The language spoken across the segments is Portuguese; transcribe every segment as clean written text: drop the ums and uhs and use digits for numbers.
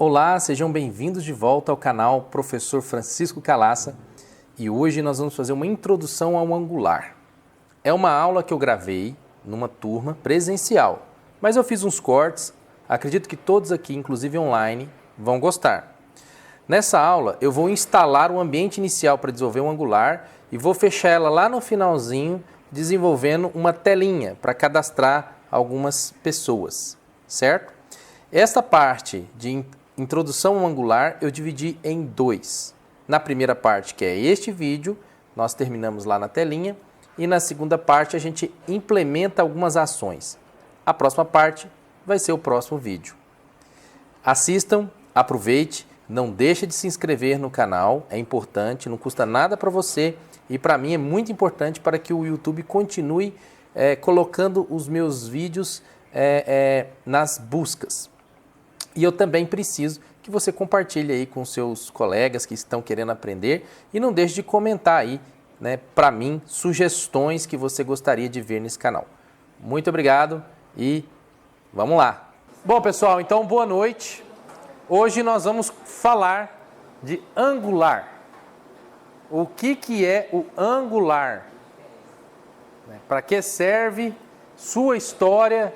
Olá, sejam bem-vindos de volta ao canal Professor Francisco Calaça e hoje nós vamos fazer uma introdução ao Angular. É uma aula que eu gravei numa turma presencial, mas eu fiz uns cortes, acredito que todos aqui, inclusive online, vão gostar. Nessa aula eu vou instalar o ambiente inicial para desenvolver o Angular e vou fechar ela lá no finalzinho desenvolvendo uma telinha para cadastrar algumas pessoas, certo? Esta parte de introdução ao Angular eu dividi em dois. Na primeira parte, que é este vídeo, nós terminamos lá na telinha, e na segunda parte a gente implementa algumas ações. A próxima parte vai ser o próximo vídeo. Assistam, aproveite, não deixe de se inscrever no canal, é importante, não custa nada para você e para mim é muito importante para que o YouTube continue colocando os meus vídeos nas buscas. E eu também preciso que você compartilhe aí com seus colegas que estão querendo aprender e não deixe de comentar aí, né, para mim, sugestões que você gostaria de ver nesse canal. Muito obrigado e vamos lá. Bom, pessoal, então boa noite. Hoje nós vamos falar de Angular. O que é o Angular? Para que serve? Sua história?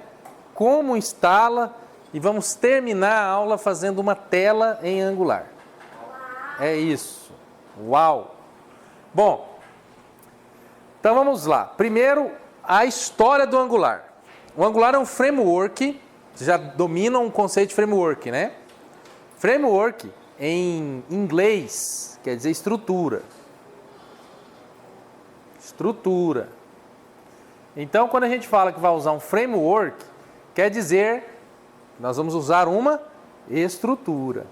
Como instala? E vamos terminar a aula fazendo uma tela em Angular. É isso. Uau! Bom, então vamos lá. Primeiro, a história do Angular. O Angular é um framework, vocês já dominam o conceito de framework, né? Framework, em inglês, quer dizer estrutura. Estrutura. Então, quando a gente fala que vai usar um framework, quer dizer... nós vamos usar uma estrutura.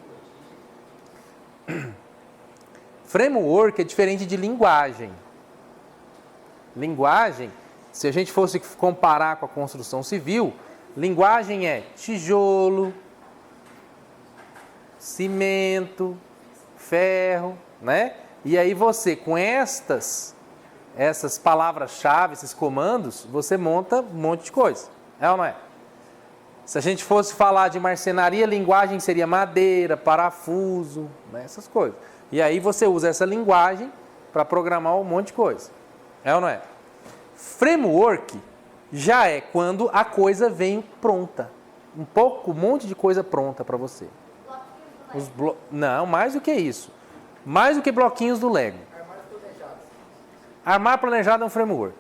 Framework é diferente de linguagem. Linguagem, se a gente fosse comparar com a construção civil, linguagem é tijolo, cimento, ferro, né? E aí você, com essas palavras-chave, esses comandos, você monta um monte de coisa. É ou não é? Se a gente fosse falar de marcenaria, linguagem seria madeira, parafuso, né, essas coisas. E aí você usa essa linguagem para programar um monte de coisa. É ou não é? Framework já é quando a coisa vem pronta. Um monte de coisa pronta para você. Não, mais do que isso. Mais do que bloquinhos do Lego. Armário planejado é um framework.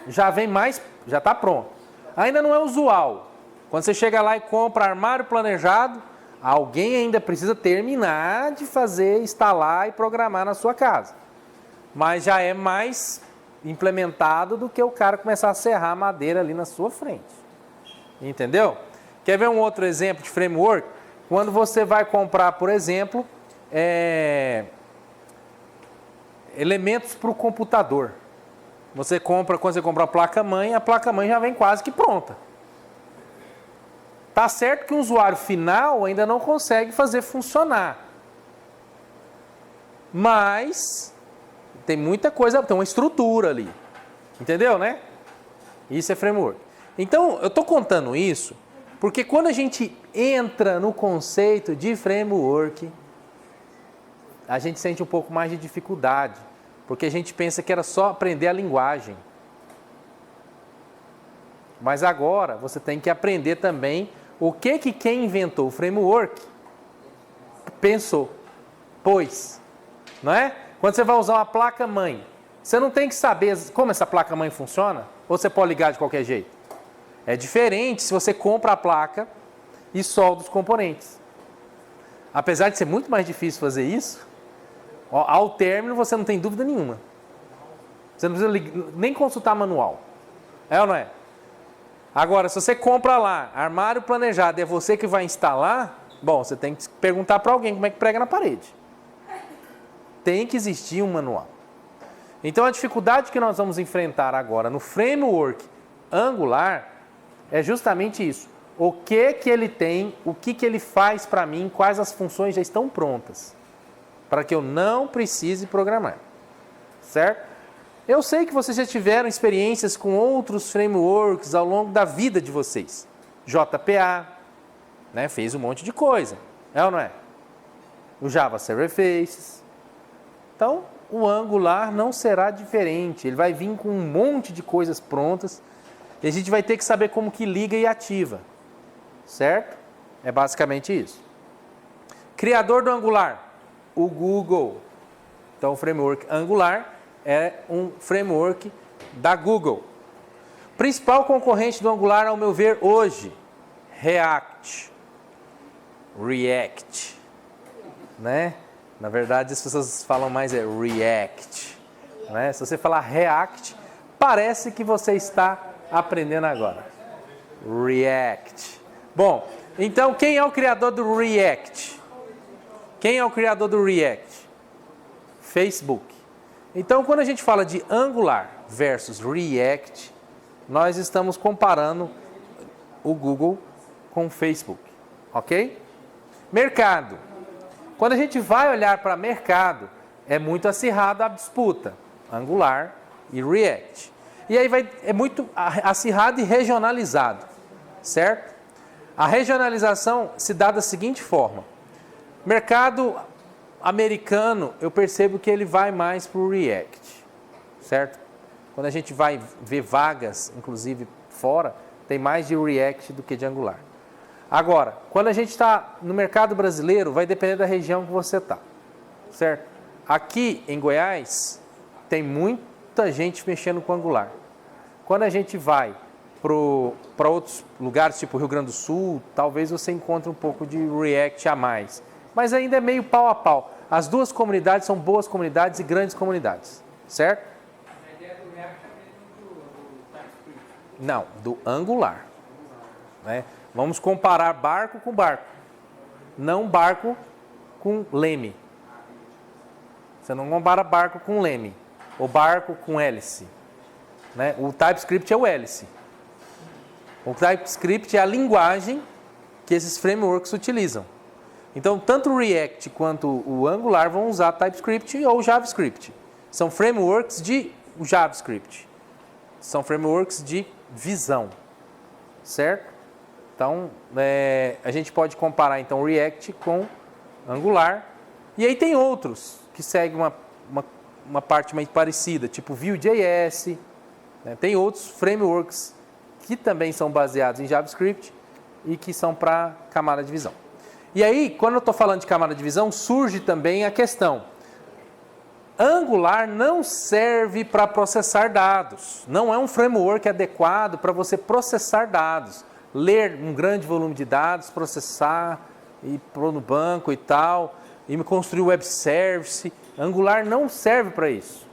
Já vem mais, já está pronto. Ainda não é usual. Quando você chega lá e compra armário planejado, alguém ainda precisa terminar de fazer, instalar e programar na sua casa. Mas já é mais implementado do que o cara começar a serrar madeira ali na sua frente. Entendeu? Quer ver um outro exemplo de framework? Quando você vai comprar, por exemplo, elementos para o computador. Quando você compra a placa-mãe já vem quase que pronta. Tá certo que o usuário final ainda não consegue fazer funcionar. Mas tem muita coisa, tem uma estrutura ali. Entendeu, né? Isso é framework. Então, eu estou contando isso porque quando a gente entra no conceito de framework, a gente sente um pouco mais de dificuldade. Porque a gente pensa que era só aprender a linguagem. Mas agora você tem que aprender também o que quem inventou o framework pensou, não é? Quando você vai usar uma placa-mãe, você não tem que saber como essa placa-mãe funciona, ou você pode ligar de qualquer jeito. É diferente se você compra a placa e solda os componentes. Apesar de ser muito mais difícil fazer isso, ao término você não tem dúvida nenhuma. Você não precisa nem consultar manual. É ou não é? Agora, se você compra lá, armário planejado, e é você que vai instalar, bom, você tem que perguntar para alguém como é que prega na parede. Tem que existir um manual. Então, a dificuldade que nós vamos enfrentar agora no framework Angular é justamente isso. O que ele tem, o que ele faz para mim, quais as funções já estão prontas, para que eu não precise programar. Certo? Eu sei que vocês já tiveram experiências com outros frameworks ao longo da vida de vocês. JPA, né, fez um monte de coisa. É ou não é? O Java Server Faces. Então, o Angular não será diferente. Ele vai vir com um monte de coisas prontas e a gente vai ter que saber como que liga e ativa. Certo? É basicamente isso. Criador do Angular, o Google. Então, o framework Angular é um framework da Google. Principal concorrente do Angular, ao meu ver, hoje, React. Né? Na verdade, as pessoas falam mais React. Né? Se você falar React, parece que você está aprendendo agora. React. Bom, então quem é o criador do React? Quem é o criador do React? Facebook. Então, quando a gente fala de Angular versus React, nós estamos comparando o Google com o Facebook, ok? Mercado. Quando a gente vai olhar para mercado, é muito acirrada a disputa, Angular e React. E aí é muito acirrado e regionalizado, certo? A regionalização se dá da seguinte forma. Mercado americano, eu percebo que ele vai mais para o React, certo? Quando a gente vai ver vagas, inclusive fora, tem mais de React do que de Angular. Agora, quando a gente está no mercado brasileiro, vai depender da região que você está, certo? Aqui em Goiás, tem muita gente mexendo com Angular. Quando a gente vai para outros lugares, tipo Rio Grande do Sul, talvez você encontre um pouco de React a mais. Mas ainda é meio pau a pau. As duas comunidades são boas comunidades e grandes comunidades, certo? A ideia do React é do TypeScript. Não, do Angular. Né? Vamos comparar barco com barco, não barco com leme. Você não compara barco com leme, ou barco com hélice. Né? O TypeScript é o hélice. O TypeScript é a linguagem que esses frameworks utilizam. Então, tanto o React quanto o Angular vão usar TypeScript ou JavaScript. São frameworks de JavaScript. São frameworks de visão. Certo? Então, a gente pode comparar então o React com Angular. E aí tem outros que seguem uma parte mais parecida, tipo Vue.js. Né? Tem outros frameworks que também são baseados em JavaScript e que são para camada de visão. E aí, quando eu estou falando de camada de visão, surge também a questão. Angular não serve para processar dados. Não é um framework adequado para você processar dados. Ler um grande volume de dados, processar, e pôr no banco e tal, e construir web service. Angular não serve para isso.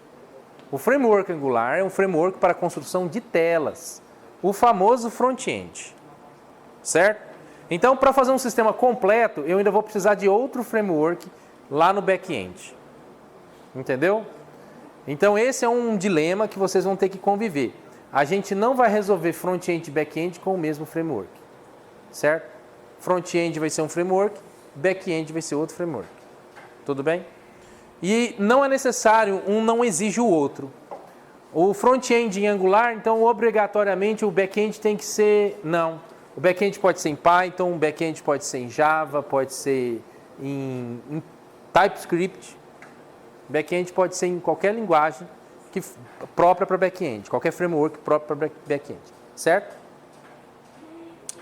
O framework Angular é um framework para a construção de telas. O famoso front-end. Certo? Então, para fazer um sistema completo, eu ainda vou precisar de outro framework lá no back-end. Entendeu? Então, esse é um dilema que vocês vão ter que conviver. A gente não vai resolver front-end e back-end com o mesmo framework. Certo? Front-end vai ser um framework, back-end vai ser outro framework. Tudo bem? E não é necessário, um não exige o outro. O front-end em Angular, então, obrigatoriamente, o back-end tem que ser... Não. O back-end pode ser em Python, o back-end pode ser em Java, pode ser em TypeScript. Back-end pode ser em qualquer linguagem própria para back-end, qualquer framework próprio para back-end, certo?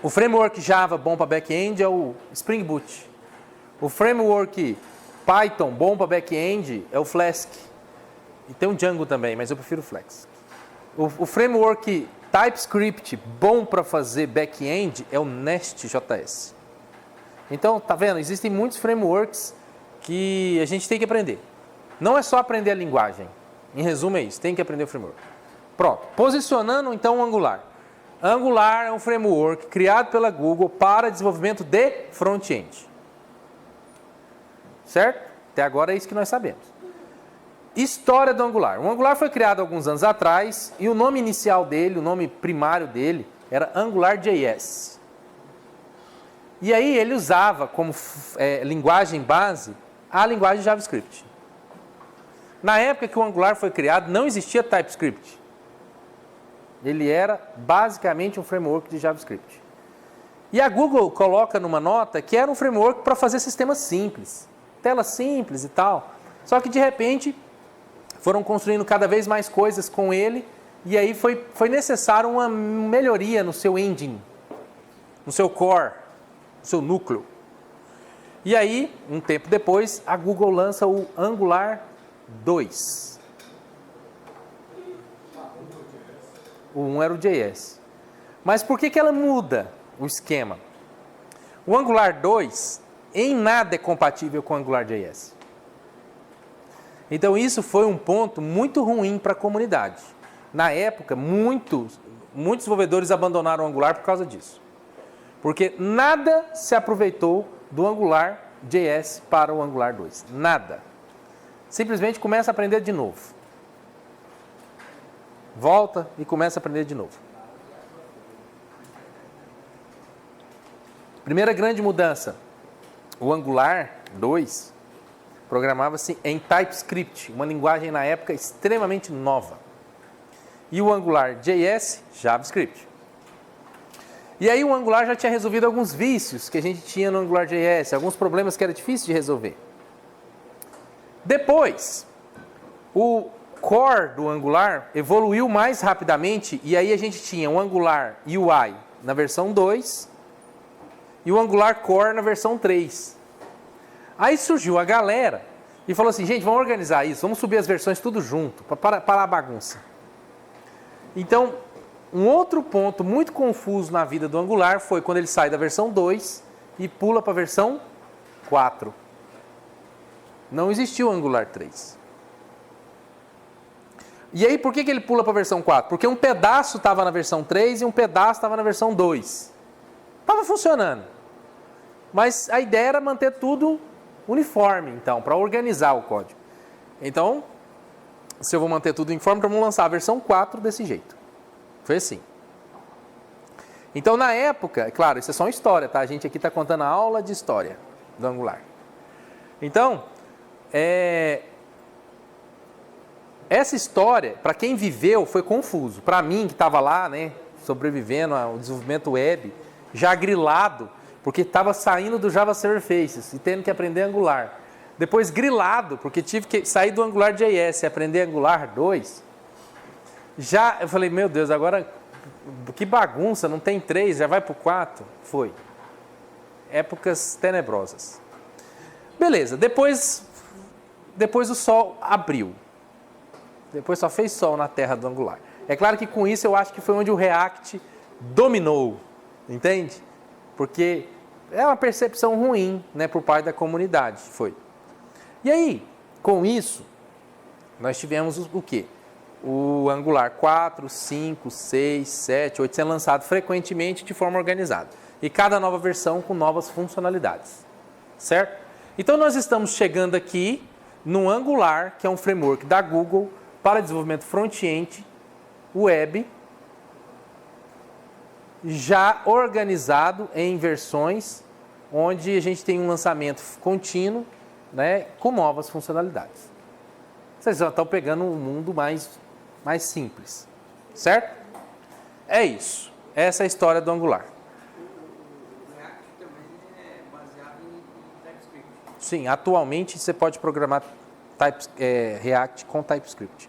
O framework Java bom para back-end é o Spring Boot. O framework Python bom para back-end é o Flask. E tem um Django também, mas eu prefiro o Flask. O framework TypeScript bom para fazer back-end é o Nest.js. Então, tá vendo? Existem muitos frameworks que a gente tem que aprender. Não é só aprender a linguagem. Em resumo é isso, tem que aprender o framework. Pronto. Posicionando então o Angular. Angular é um framework criado pela Google para desenvolvimento de front-end. Certo? Até agora é isso que nós sabemos. História do Angular. O Angular foi criado alguns anos atrás e o nome inicial dele, o nome primário dele, era AngularJS. E aí ele usava como linguagem base a linguagem JavaScript. Na época que o Angular foi criado, não existia TypeScript. Ele era basicamente um framework de JavaScript. E a Google coloca numa nota que era um framework para fazer sistemas simples, telas simples e tal. Só que de repente foram construindo cada vez mais coisas com ele e aí foi necessário uma melhoria no seu engine, no seu core, no seu núcleo. E aí, um tempo depois, a Google lança o Angular 2. O 1 era o JS. Mas por que ela muda o esquema? O Angular 2 em nada é compatível com o Angular JS. Então isso foi um ponto muito ruim para a comunidade. Na época, muitos desenvolvedores abandonaram o Angular por causa disso. Porque nada se aproveitou do Angular JS para o Angular 2. Nada. Simplesmente começa a aprender de novo. Volta e começa a aprender de novo. Primeira grande mudança. O Angular 2 programava-se em TypeScript, uma linguagem na época extremamente nova. E o Angular JS, JavaScript. E aí o Angular já tinha resolvido alguns vícios que a gente tinha no Angular JS, alguns problemas que era difícil de resolver. Depois, o core do Angular evoluiu mais rapidamente e aí a gente tinha o Angular UI na versão 2 e o Angular Core na versão 3. Aí surgiu a galera e falou assim, gente, vamos organizar isso, vamos subir as versões tudo junto, para parar a bagunça. Então, um outro ponto muito confuso na vida do Angular foi quando ele sai da versão 2 e pula para a versão 4. Não existiu o Angular 3. E aí, por que ele pula para a versão 4? Porque um pedaço estava na versão 3 e um pedaço estava na versão 2. Estava funcionando. Mas a ideia era manter tudo uniforme, então, para organizar o código. Então, se eu vou manter tudo uniforme, vamos lançar a versão 4 desse jeito. Foi assim. Então, na época, é claro, isso é só uma história, tá? A gente aqui está contando a aula de história do Angular. Então, essa história, para quem viveu, foi confuso. Para mim, que estava lá, né, sobrevivendo ao desenvolvimento web, já grilado, porque estava saindo do Java Server Faces e tendo que aprender Angular. Depois grilado, porque tive que sair do Angular JS e aprender Angular 2. Já, eu falei, meu Deus, agora que bagunça, não tem 3, já vai para o 4? Foi. Épocas tenebrosas. Beleza, depois o sol abriu. Depois só fez sol na terra do Angular. É claro que com isso eu acho que foi onde o React dominou, entende? Porque é uma percepção ruim, né, por parte da comunidade, foi. E aí, com isso, nós tivemos o quê? O Angular 4, 5, 6, 7, 8 sendo lançado frequentemente de forma organizada. E cada nova versão com novas funcionalidades, certo? Então nós estamos chegando aqui no Angular, que é um framework da Google para desenvolvimento front-end, web, já organizado em versões onde a gente tem um lançamento contínuo, né, com novas funcionalidades. Vocês já estão pegando um mundo mais simples, certo? É isso. Essa é a história do Angular. O React também é baseado em TypeScript. Sim, atualmente você pode programar React com TypeScript.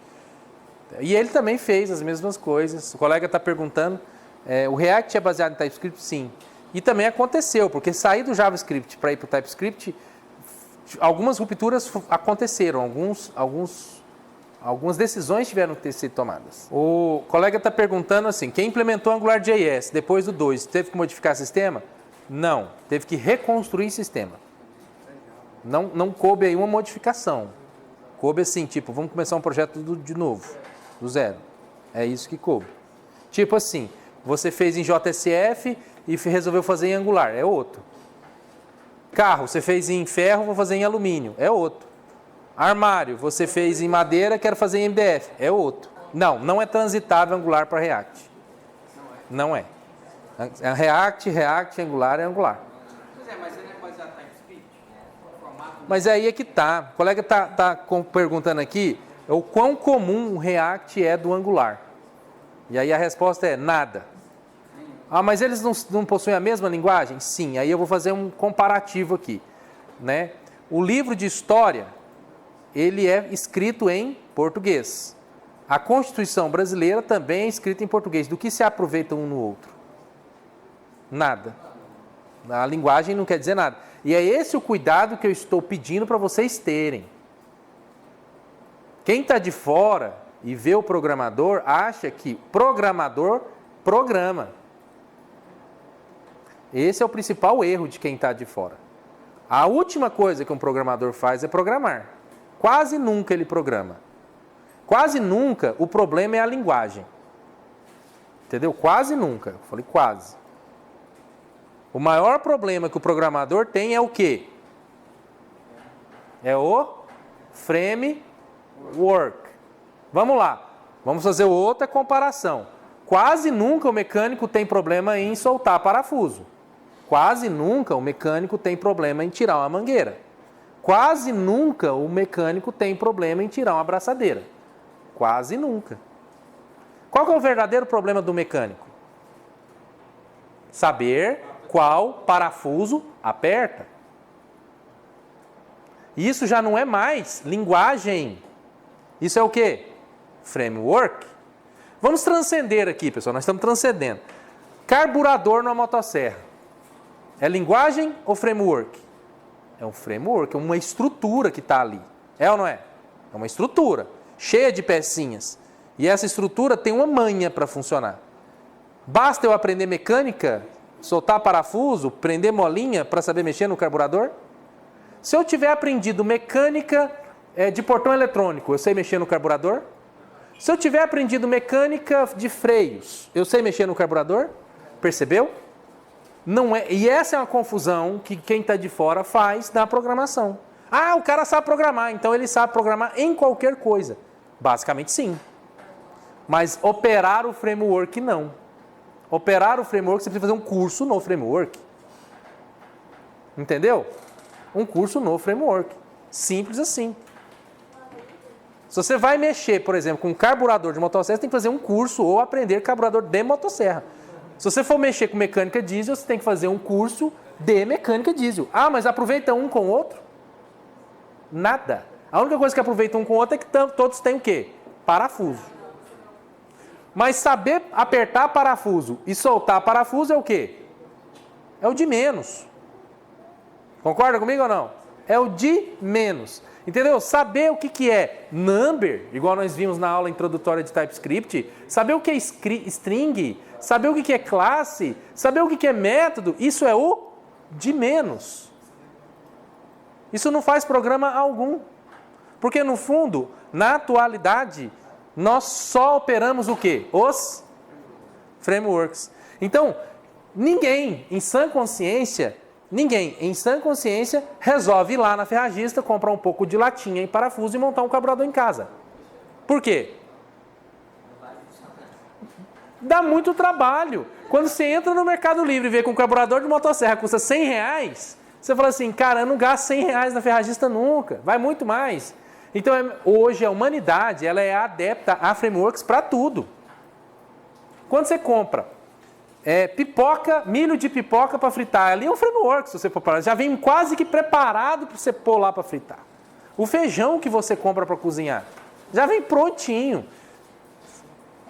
E ele também fez as mesmas coisas. O colega está perguntando, o React é baseado em TypeScript? Sim. E também aconteceu, porque sair do JavaScript para ir para o TypeScript, algumas rupturas aconteceram, algumas decisões tiveram que ter sido tomadas. O colega está perguntando assim, quem implementou AngularJS depois do 2, teve que modificar o sistema? Não, teve que reconstruir o sistema. Não coube aí uma modificação. Coube assim, tipo, vamos começar um projeto de novo, do zero. É isso que coube. Tipo assim, você fez em JSF e resolveu fazer em Angular, é outro. Carro, você fez em ferro, vou fazer em alumínio, é outro. Armário, você fez em madeira, quero fazer em MDF, é outro. Não é transitável Angular para React. Não é. React, Angular é Angular. Pois é, mas ele é baseado em TypeScript? Mas aí é que tá. O colega tá perguntando aqui o quão comum o React é do Angular. E aí a resposta é nada. Ah, mas eles não possuem a mesma linguagem? Sim, aí eu vou fazer um comparativo aqui, né? O livro de história, ele é escrito em português. A Constituição brasileira também é escrita em português. Do que se aproveita um no outro? Nada. A linguagem não quer dizer nada. E é esse o cuidado que eu estou pedindo para vocês terem. Quem está de fora e vê o programador, acha que programador programa. Esse é o principal erro de quem está de fora. A última coisa que um programador faz é programar. Quase nunca ele programa. Quase nunca o problema é a linguagem. Entendeu? Quase nunca. Eu falei quase. O maior problema que o programador tem é o quê? É o framework. Vamos lá. Vamos fazer outra comparação. Quase nunca o mecânico tem problema em soltar parafuso. Quase nunca o mecânico tem problema em tirar uma mangueira. Quase nunca o mecânico tem problema em tirar uma abraçadeira. Quase nunca. Qual que é o verdadeiro problema do mecânico? Saber qual parafuso aperta. Isso já não é mais linguagem. Isso é o quê? Framework. Vamos transcender aqui, pessoal. Nós estamos transcendendo. Carburador numa motosserra. É linguagem ou framework? É um framework, é uma estrutura que está ali. É ou não é? É uma estrutura, cheia de pecinhas. E essa estrutura tem uma manha para funcionar. Basta eu aprender mecânica, soltar parafuso, prender molinha para saber mexer no carburador? Se eu tiver aprendido mecânica de portão eletrônico, eu sei mexer no carburador? Se eu tiver aprendido mecânica de freios, eu sei mexer no carburador? Percebeu? Não é, e essa é uma confusão que quem está de fora faz na programação. Ah, o cara sabe programar, então ele sabe programar em qualquer coisa. Basicamente sim. Mas operar o framework não. Operar o framework, você precisa fazer um curso no framework. Entendeu? Um curso no framework. Simples assim. Se você vai mexer, por exemplo, com um carburador de motosserra, você tem que fazer um curso ou aprender carburador de motosserra. Se você for mexer com mecânica diesel, você tem que fazer um curso de mecânica diesel. Ah, mas aproveita um com o outro? Nada. A única coisa que aproveita um com o outro é que todos têm o quê? Parafuso. Mas saber apertar parafuso e soltar parafuso é o quê? É o de menos. Concorda comigo ou não? É o de menos. Entendeu? Saber o que é number, igual nós vimos na aula introdutória de TypeScript, saber o que é string, saber o que é classe, saber o que é método, isso é o de menos. Isso não faz programa algum. Porque, no fundo, na atualidade, nós só operamos o quê? Os frameworks. Então, ninguém em sã consciência resolve ir lá na ferragista, comprar um pouco de latinha e parafuso e montar um carburador em casa. Por quê? Dá muito trabalho. Quando você entra no Mercado Livre e vê que um carburador de motosserra custa R$100, você fala assim, cara, eu não gasto R$100 na ferragista nunca, vai muito mais. Então, hoje a humanidade ela é adepta a frameworks para tudo. Quando você compra pipoca, milho de pipoca para fritar, ali é um framework, se você for parar, já vem quase que preparado para você pôr lá para fritar. O feijão que você compra para cozinhar, já vem prontinho.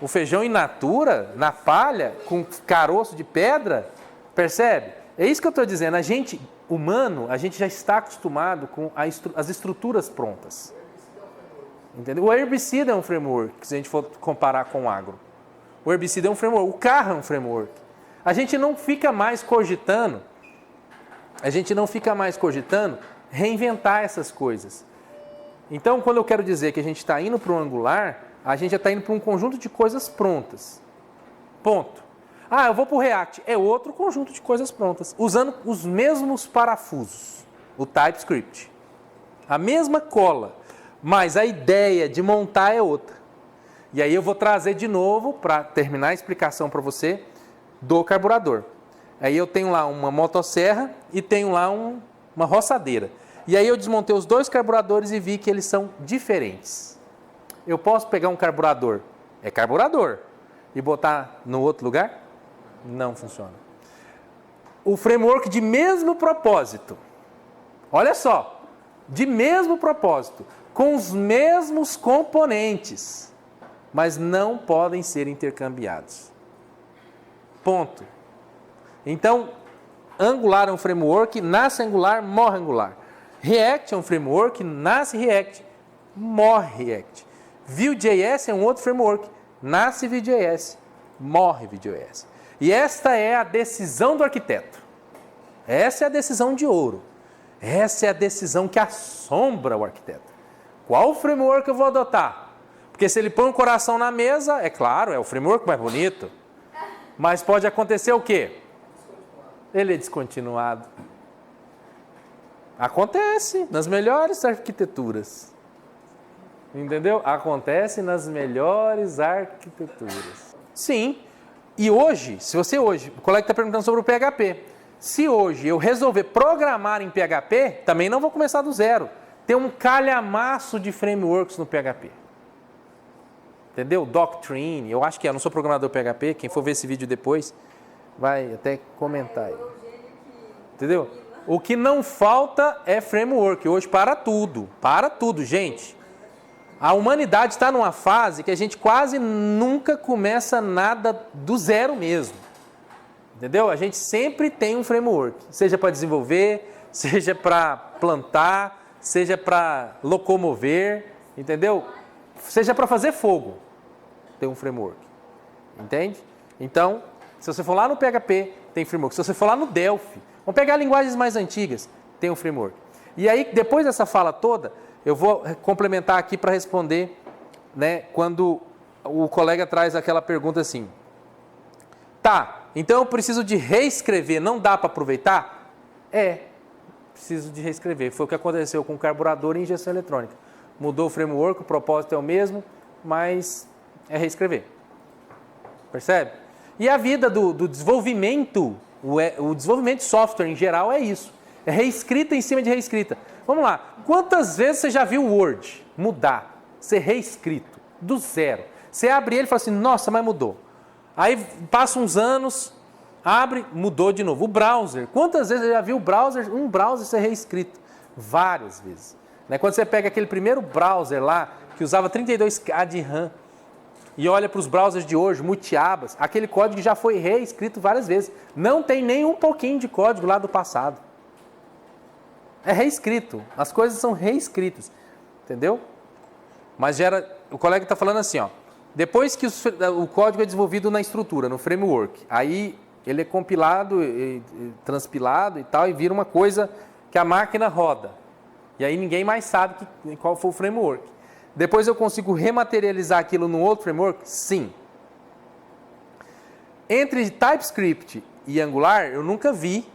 O feijão in natura, na palha, com caroço de pedra, percebe? É isso que eu estou dizendo, a gente, humano, a gente já está acostumado com as estruturas prontas. Entendeu? O herbicida é um framework, se a gente for comparar com o agro. O herbicida é um framework, o carro é um framework. A gente não fica mais cogitando reinventar essas coisas. Então, quando eu quero dizer que a gente está indo para o Angular, a gente já está indo para um conjunto de coisas prontas. Ponto. Ah, eu vou para o React. É outro conjunto de coisas prontas, usando os mesmos parafusos, o TypeScript. A mesma cola, mas a ideia de montar é outra. E aí eu vou trazer de novo, para terminar a explicação para você, do carburador. Aí eu tenho lá uma motosserra e tenho lá uma roçadeira. E aí eu desmontei os dois carburadores e vi que eles são diferentes. Eu posso pegar um carburador, é carburador, e botar no outro lugar? Não funciona. O framework de mesmo propósito, olha só, de mesmo propósito, com os mesmos componentes, mas não podem ser intercambiados. Ponto. Então, Angular é um framework, nasce Angular, morre Angular. React é um framework, nasce React, morre React. Vue.js é um outro framework, nasce Vue.js, morre Vue.js. E esta é a decisão do arquiteto. Essa é a decisão de ouro. Essa é a decisão que assombra o arquiteto. Qual framework eu vou adotar? Porque se ele põe um coração na mesa, é claro, é o framework mais bonito. Mas pode acontecer o quê? Ele é descontinuado. Acontece nas melhores arquiteturas. Entendeu? Acontece nas melhores arquiteturas. Sim. E hoje, o colega está perguntando sobre o PHP. Se hoje eu resolver programar em PHP, também não vou começar do zero. Tem um calhamaço de frameworks no PHP. Entendeu? Doctrine, eu acho que é, eu não sou programador PHP, quem for ver esse vídeo depois vai até comentar aí. Entendeu? O que não falta é framework hoje para tudo, gente. A humanidade está numa fase que a gente quase nunca começa nada do zero mesmo. Entendeu? A gente sempre tem um framework, seja para desenvolver, seja para plantar, seja para locomover, entendeu? Seja para fazer fogo, tem um framework. Entende? Então, se você for lá no PHP, tem framework. Se você for lá no Delphi, vamos pegar linguagens mais antigas, tem um framework. E aí, depois dessa fala toda, eu vou complementar aqui para responder, né, quando o colega traz aquela pergunta assim: tá, então eu preciso de reescrever, não dá para aproveitar? Preciso de reescrever. Foi o que aconteceu com o carburador e injeção eletrônica. Mudou o framework, o propósito é o mesmo, mas é reescrever. Percebe? E a vida do desenvolvimento, o desenvolvimento de software em geral é isso. É reescrita em cima de reescrita. Vamos lá. Quantas vezes você já viu o Word mudar, ser reescrito, do zero? Você abre ele e fala assim, nossa, mas mudou. Aí passa uns anos, abre, mudou de novo. O browser, quantas vezes você já viu um browser ser reescrito? Várias vezes. Quando você pega aquele primeiro browser lá, que usava 32K de RAM, e olha para os browsers de hoje, multiabas, aquele código já foi reescrito várias vezes. Não tem nem um pouquinho de código lá do passado. É reescrito. As coisas são reescritas. Entendeu? Mas o colega está falando assim, ó. Depois que o código é desenvolvido na estrutura, no framework, aí ele é compilado, transpilado e tal, e vira uma coisa que a máquina roda. E aí ninguém mais sabe qual foi o framework. Depois eu consigo rematerializar aquilo num outro framework? Sim. Entre TypeScript e Angular, eu nunca vi,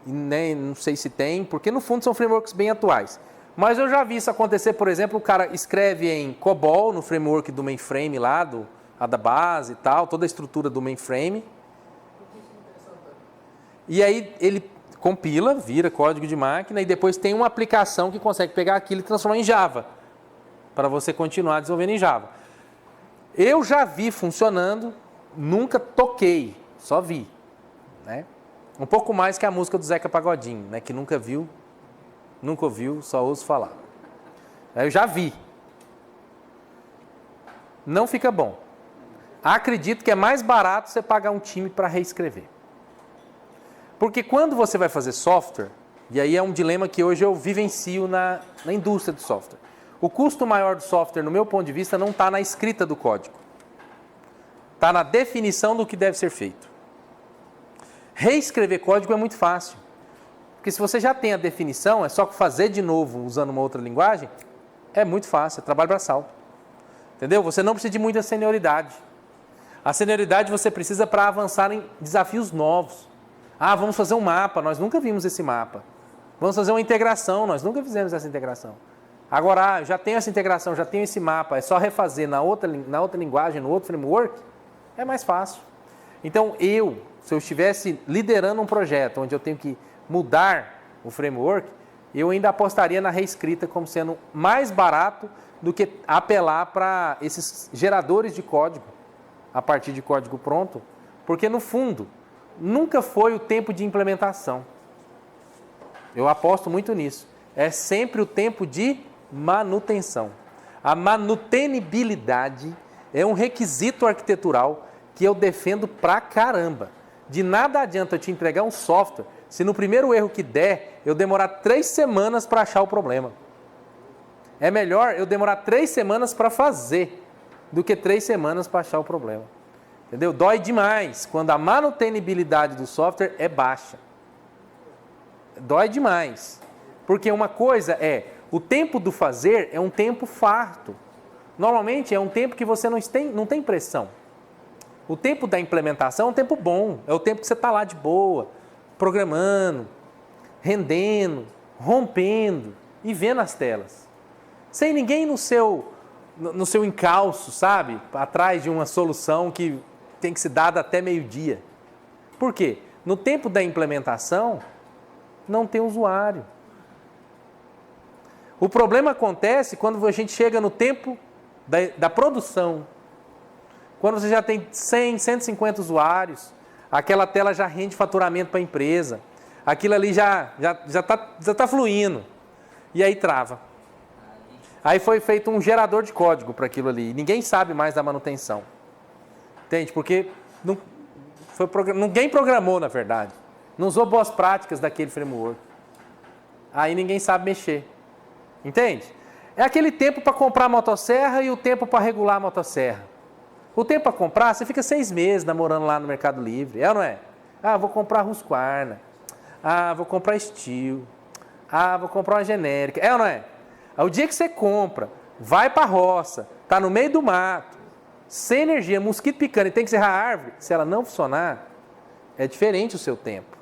e nem, não sei se tem, porque no fundo são frameworks bem atuais. Mas eu já vi isso acontecer, por exemplo, o cara escreve em COBOL, no framework do mainframe lá, da base e tal, toda a estrutura do mainframe. E aí ele compila, vira código de máquina e depois tem uma aplicação que consegue pegar aquilo e transformar em Java, para você continuar desenvolvendo em Java. Eu já vi funcionando, nunca toquei, só vi. Né? Um pouco mais que a música do Zeca Pagodinho, né? Que nunca viu, nunca ouviu, só ouço falar. Eu já vi. Não fica bom. Acredito que é mais barato você pagar um time para reescrever. Porque quando você vai fazer software, e aí é um dilema que hoje eu vivencio na indústria do software. O custo maior do software, no meu ponto de vista, não está na escrita do código. Está na definição do que deve ser feito. Reescrever código é muito fácil. Porque se você já tem a definição, é só fazer de novo usando uma outra linguagem, é muito fácil, é trabalho braçal. Entendeu? Você não precisa de muita senioridade. A senioridade você precisa para avançar em desafios novos. Ah, vamos fazer um mapa, nós nunca vimos esse mapa. Vamos fazer uma integração, nós nunca fizemos essa integração. Agora, já tenho essa integração, já tenho esse mapa, é só refazer na outra linguagem, no outro framework, é mais fácil. Então, se eu estivesse liderando um projeto onde eu tenho que mudar o framework, eu ainda apostaria na reescrita como sendo mais barato do que apelar para esses geradores de código, a partir de código pronto, porque no fundo, nunca foi o tempo de implementação. Eu aposto muito nisso. É sempre o tempo de manutenção. A manutenibilidade é um requisito arquitetural que eu defendo pra caramba. De nada adianta eu te entregar um software se no primeiro erro que der, eu demorar 3 semanas para achar o problema. É melhor eu demorar 3 semanas para fazer do que 3 semanas para achar o problema. Entendeu? Dói demais quando a manutenibilidade do software é baixa. Dói demais. Porque uma coisa é, o tempo do fazer é um tempo farto. Normalmente é um tempo que você não tem pressão. O tempo da implementação é um tempo bom. É o tempo que você está lá de boa, programando, rendendo, rompendo e vendo as telas. Sem ninguém no seu encalço, sabe? Atrás de uma solução que tem que ser dada até meio-dia. Por quê? No tempo da implementação, não tem usuário. O problema acontece quando a gente chega no tempo da produção. Quando você já tem 100, 150 usuários, aquela tela já rende faturamento para a empresa. Aquilo ali já tá fluindo. E aí trava. Aí foi feito um gerador de código para aquilo ali. Ninguém sabe mais da manutenção. Entende? Porque ninguém programou, na verdade. Não usou boas práticas daquele framework. Aí ninguém sabe mexer. Entende? É aquele tempo para comprar a motosserra e o tempo para regular a motosserra. O tempo para comprar, você fica 6 meses namorando lá no Mercado Livre. É ou não é? Ah, vou comprar Husqvarna. Ah, vou comprar Steel. Ah, vou comprar uma genérica. É ou não é? O dia que você compra, vai para a roça, está no meio do mato, sem energia, mosquito picando e tem que serrar a árvore, se ela não funcionar, é diferente o seu tempo.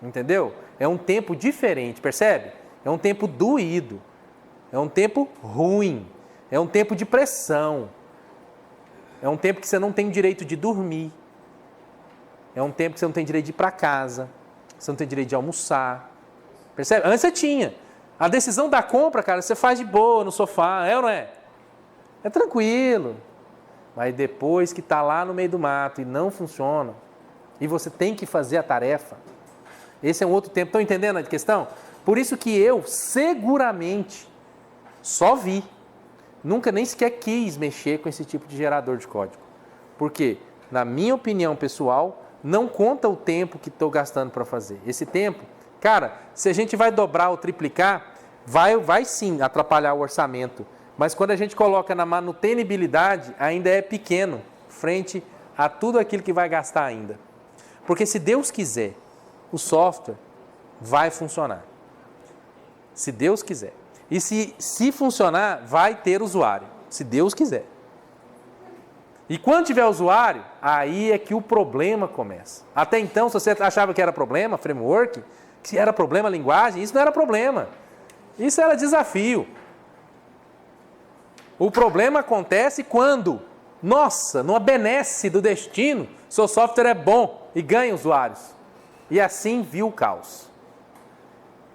Entendeu? É um tempo diferente, percebe? É um tempo doído. É um tempo ruim. É um tempo de pressão. É um tempo que você não tem o direito de dormir. É um tempo que você não tem direito de ir para casa. Você não tem direito de almoçar. Percebe? Antes você tinha. A decisão da compra, cara, você faz de boa no sofá, é ou não é? É tranquilo. Mas depois que está lá no meio do mato e não funciona, e você tem que fazer a tarefa, esse é um outro tempo. Estão entendendo a questão? Por isso que eu, seguramente, só vi. Nunca nem sequer quis mexer com esse tipo de gerador de código. Porque, na minha opinião pessoal, não conta o tempo que estou gastando para fazer. Esse tempo, cara, se a gente vai dobrar ou triplicar, vai sim atrapalhar o orçamento. Mas quando a gente coloca na manutenibilidade, ainda é pequeno, frente a tudo aquilo que vai gastar ainda. Porque se Deus quiser, o software vai funcionar. Se Deus quiser. E se funcionar, vai ter usuário, se Deus quiser. E quando tiver usuário, aí é que o problema começa. Até então, se você achava que era problema, framework, que era problema, linguagem, isso não era problema. Isso era desafio. O problema acontece quando, nossa, numa benesse do destino, seu software é bom e ganha usuários. E assim viu o caos.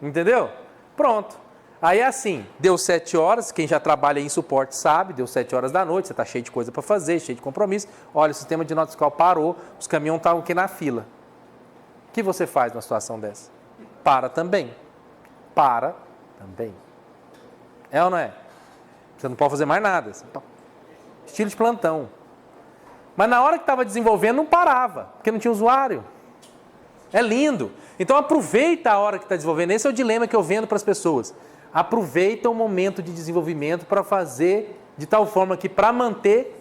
Entendeu? Pronto. Aí é assim, deu 7 horas, quem já trabalha em suporte sabe, deu 7 horas da noite, você está cheio de coisa para fazer, cheio de compromisso. Olha, o sistema de nota fiscal parou, os caminhões estavam aqui na fila. O que você faz numa situação dessa? Para também. Para também. É ou não é? Você não pode fazer mais nada. Estilo de plantão. Mas na hora que estava desenvolvendo, não parava, porque não tinha usuário. É lindo. Então aproveita a hora que está desenvolvendo. Esse é o dilema que eu vendo para as pessoas. Aproveita o momento de desenvolvimento para fazer de tal forma que para manter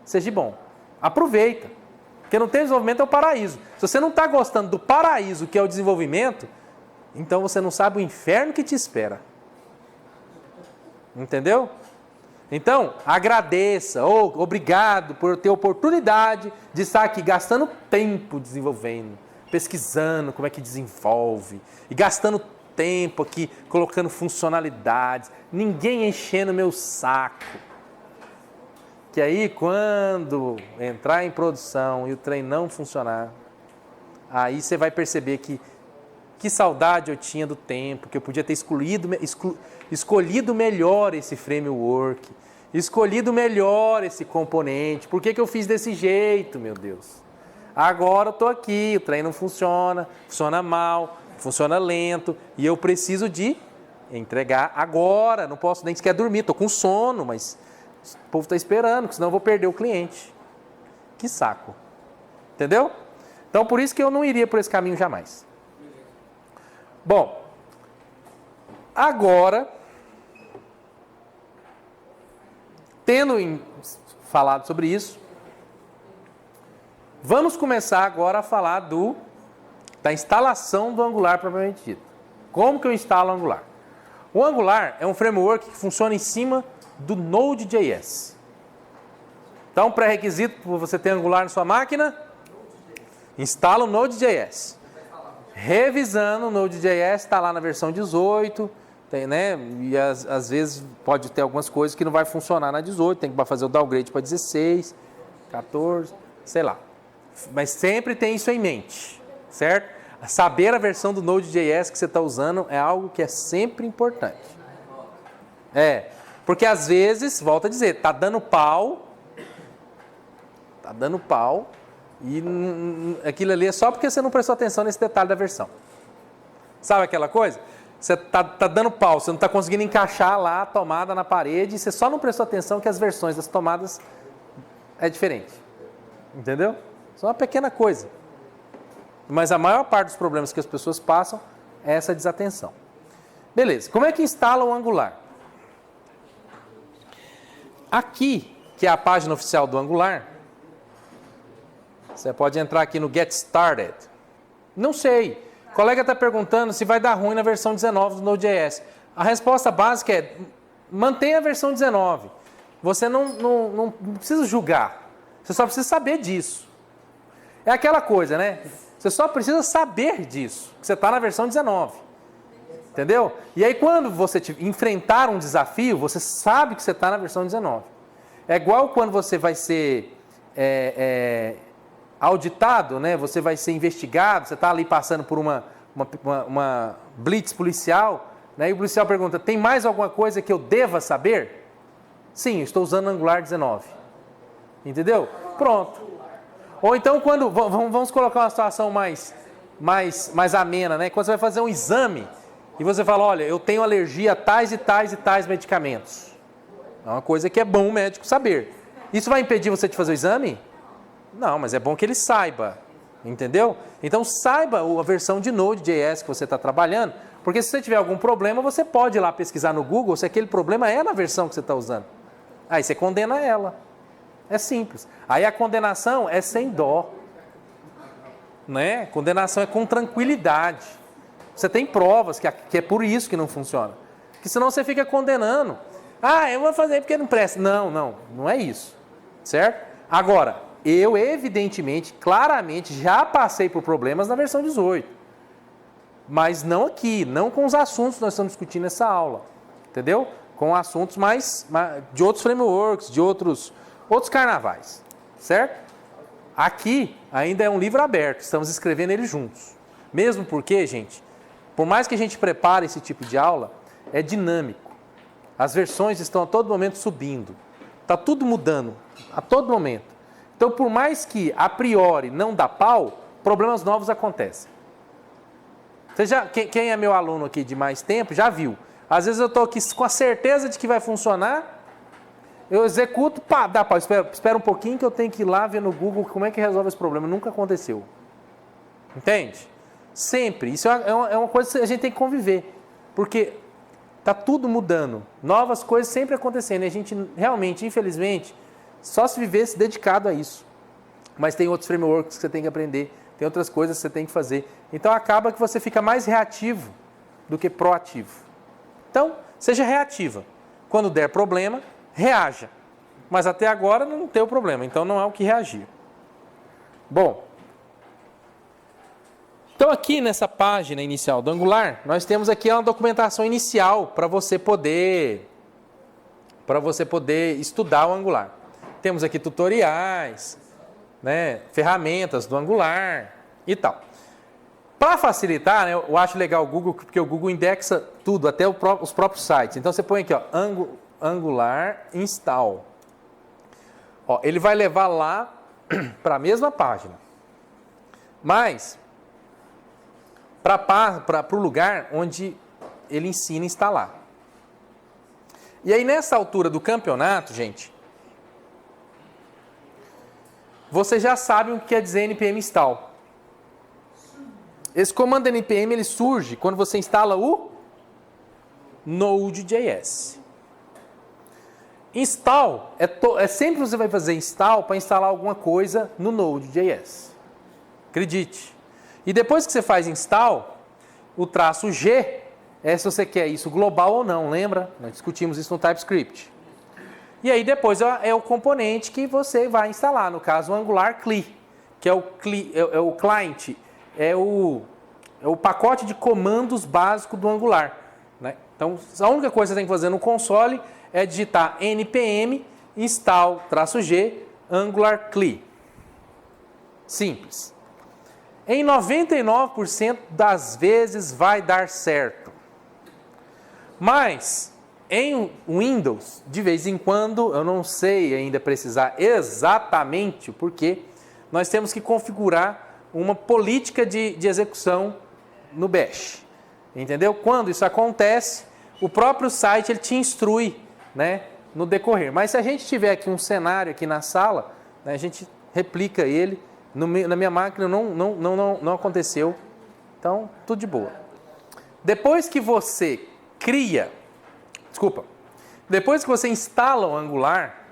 seja bom. Aproveita. Porque não tem desenvolvimento é o paraíso. Se você não está gostando do paraíso que é o desenvolvimento, então você não sabe o inferno que te espera. Entendeu? Então, agradeça, obrigado por ter a oportunidade de estar aqui gastando tempo desenvolvendo, pesquisando como é que desenvolve, e gastando tempo aqui, colocando funcionalidades, ninguém enchendo meu saco. Que aí, quando entrar em produção e o trem não funcionar, aí você vai perceber que saudade eu tinha do tempo, que eu podia ter escolhido melhor esse framework, escolhido melhor esse componente. Por que eu fiz desse jeito, meu Deus? Agora eu estou aqui, o trem não funciona, funciona mal, funciona lento, e eu preciso de entregar agora, não posso nem sequer dormir, estou com sono, mas o povo está esperando, senão eu vou perder o cliente. Que saco. Entendeu? Então, por isso que eu não iria por esse caminho jamais. Bom, agora, tendo falado sobre isso, vamos começar agora a falar da instalação do Angular propriamente dito. Como que eu instalo o Angular? O Angular é um framework que funciona em cima do Node.js. Então, pré-requisito para você ter Angular na sua máquina, instala o Node.js. Revisando o Node.js, está lá na versão 18, tem, né? E às vezes pode ter algumas coisas que não vai funcionar na 18, tem que fazer o downgrade para 16, 14, sei lá. Mas sempre tem isso em mente, certo? Saber a versão do Node.js que você está usando é algo que é sempre importante. Porque às vezes, volto a dizer, está dando pau, e aquilo ali é só porque você não prestou atenção nesse detalhe da versão. Sabe aquela coisa? Você está dando pau, você não está conseguindo encaixar lá a tomada na parede, e você só não prestou atenção que as versões das tomadas é diferente. Entendeu? Só uma pequena coisa. Mas a maior parte dos problemas que as pessoas passam é essa desatenção. Beleza, como é que instala o Angular? Aqui, que é a página oficial do Angular, você pode entrar aqui no Get Started. Não sei. O colega está perguntando se vai dar ruim na versão 19 do Node.js. A resposta básica é: mantenha a versão 19. Você não precisa julgar. Você só precisa saber disso. É aquela coisa, né? Você só precisa saber disso, que você está na versão 19. Entendeu? E aí quando você enfrentar um desafio, você sabe que você está na versão 19. É igual quando você vai ser auditado, né? Você vai ser investigado, você está ali passando por uma blitz policial, né? E o policial pergunta: tem mais alguma coisa que eu deva saber? Sim, eu estou usando Angular 19. Entendeu? Pronto. Ou então, quando vamos colocar uma situação mais amena, né? Quando você vai fazer um exame e você fala: olha, eu tenho alergia a tais e tais e tais medicamentos. É uma coisa que é bom o médico saber. Isso vai impedir você de fazer o exame? Não, mas é bom que ele saiba. Entendeu? Então, saiba a versão de Node.js que você está trabalhando, porque se você tiver algum problema, você pode ir lá pesquisar no Google se aquele problema é na versão que você está usando. Aí você condena ela. É simples. Aí a condenação é sem dó. Né? Condenação é com tranquilidade. Você tem provas que é por isso que não funciona. Porque senão você fica condenando. Ah, eu vou fazer porque não presta. Não é isso. Certo? Agora, eu evidentemente, claramente, já passei por problemas na versão 18. Mas não aqui, não com os assuntos que nós estamos discutindo nessa aula. Entendeu? Com assuntos mais de outros frameworks, de outros carnavais, certo? Aqui ainda é um livro aberto, estamos escrevendo ele juntos. Mesmo porque, gente, por mais que a gente prepare esse tipo de aula, é dinâmico. As versões estão a todo momento subindo. Está tudo mudando, a todo momento. Então, por mais que a priori não dá pau, problemas novos acontecem. Quem é meu aluno aqui de mais tempo já viu. Às vezes eu estou aqui com a certeza de que vai funcionar, eu executo, pá, dá pau, espera um pouquinho que eu tenho que ir lá ver no Google como é que resolve esse problema. Nunca aconteceu. Entende? Sempre. Isso é uma coisa que a gente tem que conviver. Porque está tudo mudando. Novas coisas sempre acontecendo. E a gente realmente, infelizmente, só se vivesse dedicado a isso. Mas tem outros frameworks que você tem que aprender. Tem outras coisas que você tem que fazer. Então acaba que você fica mais reativo do que proativo. Então, seja reativa. Quando der problema, reaja. Mas até agora não tem o problema, então não há o que reagir. Bom, então aqui nessa página inicial do Angular, nós temos aqui uma documentação inicial para você poder estudar o Angular. Temos aqui tutoriais, né, ferramentas do Angular e tal. Para facilitar, né, eu acho legal o Google, porque o Google indexa tudo, até os próprios sites. Então você põe aqui, ó, Angular install. Ó, ele vai levar lá para a mesma página. mas para o lugar onde ele ensina a instalar. E aí, nessa altura do campeonato, gente, você já sabe o que quer dizer npm install. Esse comando npm ele surge quando você instala o Node.js. Install é sempre você vai fazer install para instalar alguma coisa no Node.js. Acredite. E depois que você faz install, o traço G é se você quer isso global ou não, lembra? Nós discutimos isso no TypeScript. E aí depois é o componente que você vai instalar, no caso o Angular CLI, que é o client, é o pacote de comandos básico do Angular. Né? Então a única coisa que você tem que fazer no console é digitar npm install-g Angular CLI. Simples. Em 99% das vezes vai dar certo. Mas em Windows, de vez em quando, eu não sei ainda precisar exatamente o porquê, nós temos que configurar uma política de execução no Bash. Entendeu? Quando isso acontece, o próprio site ele te instrui, né, no decorrer. Mas se a gente tiver aqui um cenário aqui na sala, né, a gente replica ele. Na minha máquina não aconteceu. Então, tudo de boa. Depois que você depois que você instala o Angular,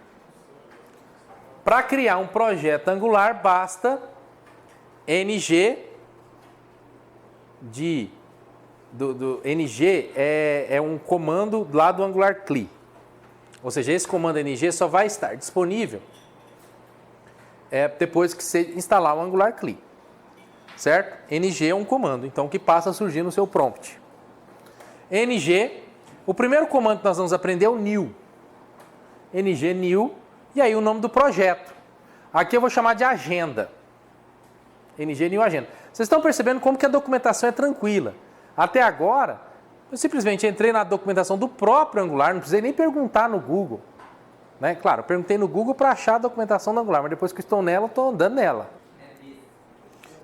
para criar um projeto Angular, basta ng ng é um comando lá do Angular CLI. Ou seja, esse comando ng só vai estar disponível depois que você instalar o Angular CLI. Certo? ng é um comando, então, que passa a surgir no seu prompt. ng, o primeiro comando que nós vamos aprender é o new. ng new, e aí o nome do projeto. Aqui eu vou chamar de agenda. ng new agenda. Vocês estão percebendo como que a documentação é tranquila. Até agora, eu simplesmente entrei na documentação do próprio Angular, não precisei nem perguntar no Google. Né? Claro, eu perguntei no Google para achar a documentação do Angular, mas depois que estou nela, eu estou andando nela.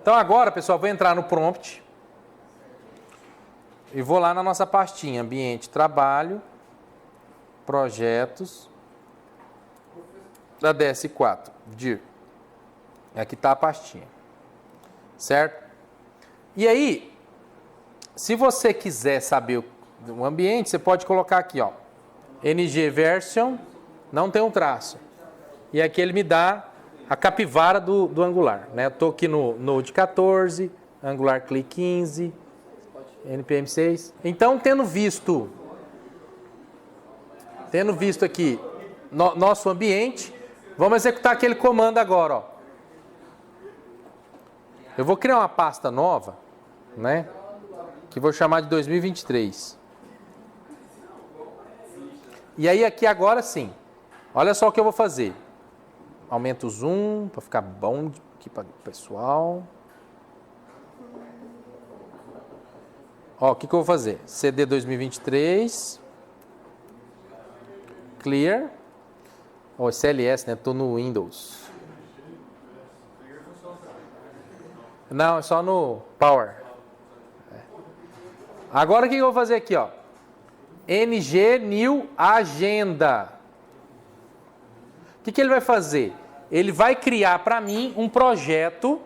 Então agora, pessoal, vou entrar no prompt e vou lá na nossa pastinha, ambiente, trabalho, projetos, da DS4, dir. Aqui está a pastinha, certo? E aí, se você quiser saber o ambiente, você pode colocar aqui, ó, ng version, não tem um traço. E aqui ele me dá a capivara do Angular. Né? Eu estou aqui no Node 14, Angular CLI 15, npm 6. Então, tendo visto aqui nosso ambiente, vamos executar aquele comando agora. Ó. Eu vou criar uma pasta nova, né? Que vou chamar de 2023. E aí aqui agora sim, olha só o que eu vou fazer. Aumento o zoom para ficar bom aqui para o pessoal. Ó, o que eu vou fazer? CD 2023. Clear. Ó, CLS, né? Estou no Windows. Não, é só no Power. Agora o que eu vou fazer aqui, ó? ng new agenda. O que ele vai fazer? Ele vai criar para mim um projeto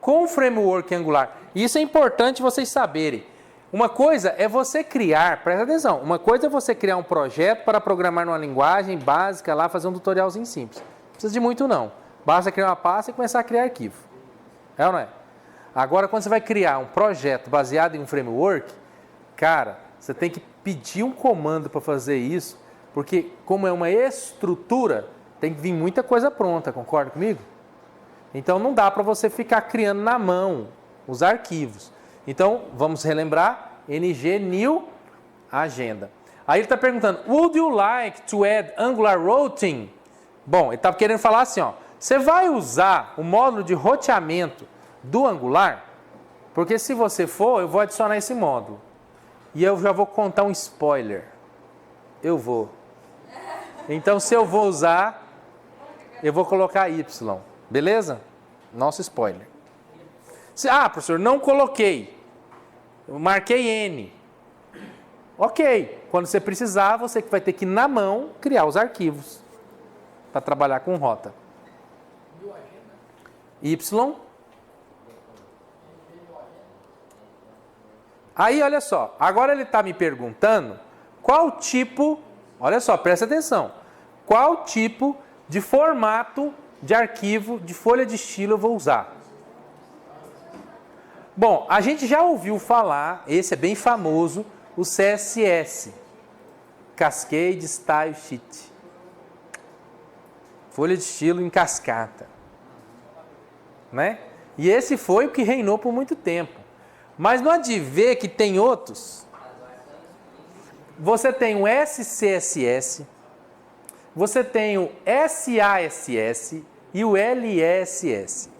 com o framework Angular. Isso é importante vocês saberem. Uma coisa é você criar, presta atenção, uma coisa é você criar um projeto para programar numa linguagem básica, lá fazer um tutorialzinho simples. Não precisa de muito não. Basta criar uma pasta e começar a criar arquivo. É ou não é? Agora, quando você vai criar um projeto baseado em um framework, cara, você tem que pedir um comando para fazer isso, porque como é uma estrutura, tem que vir muita coisa pronta, concorda comigo? Então não dá para você ficar criando na mão os arquivos. Então vamos relembrar, ng new agenda. Aí ele está perguntando, would you like to add Angular routing? Bom, ele está querendo falar assim, ó, você vai usar o módulo de roteamento do Angular? Porque se você for, eu vou adicionar esse módulo. E eu já vou contar um spoiler. Eu vou. Então, se eu vou usar, eu vou colocar Y. Beleza? Nosso spoiler. Professor, não coloquei. Eu marquei N. Ok. Quando você precisar, você que vai ter que, na mão, criar os arquivos para trabalhar com rota. Y. Aí, olha só. Agora ele está me perguntando qual tipo... Olha só, presta atenção. Qual tipo de formato de arquivo de folha de estilo eu vou usar? Bom, a gente já ouviu falar, esse é bem famoso, o CSS. Cascade Style Sheet. Folha de estilo em cascata. Né? E esse foi o que reinou por muito tempo. Mas não há de ver que tem outros. Você tem o SCSS, você tem o SASS e o LSS.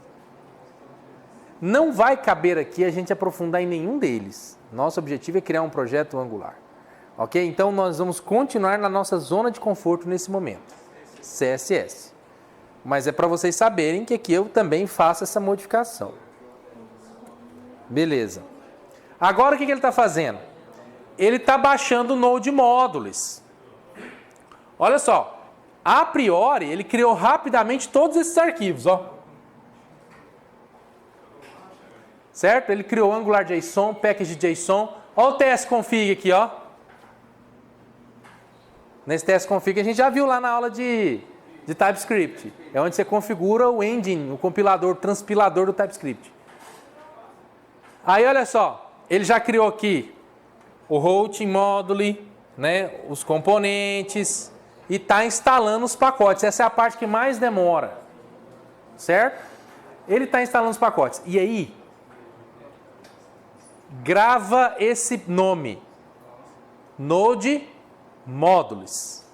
Não vai caber aqui a gente aprofundar em nenhum deles. Nosso objetivo é criar um projeto Angular. Ok? Então nós vamos continuar na nossa zona de conforto nesse momento. CSS. Mas é para vocês saberem que aqui eu também faço essa modificação. Beleza. Agora o que ele está fazendo? Ele está baixando o Node Modules. Olha só. A priori, ele criou rapidamente todos esses arquivos. Ó. Certo? Ele criou AngularJSON, Package.json. Olha o tsconfig aqui, ó. Nesse tsconfig a gente já viu lá na aula de TypeScript. É onde você configura o engine, o compilador, o transpilador do TypeScript. Aí, olha só. Ele já criou aqui o routing module, né, os componentes, e está instalando os pacotes. Essa é a parte que mais demora. Certo? Ele está instalando os pacotes. E aí... grava esse nome, Node Modules.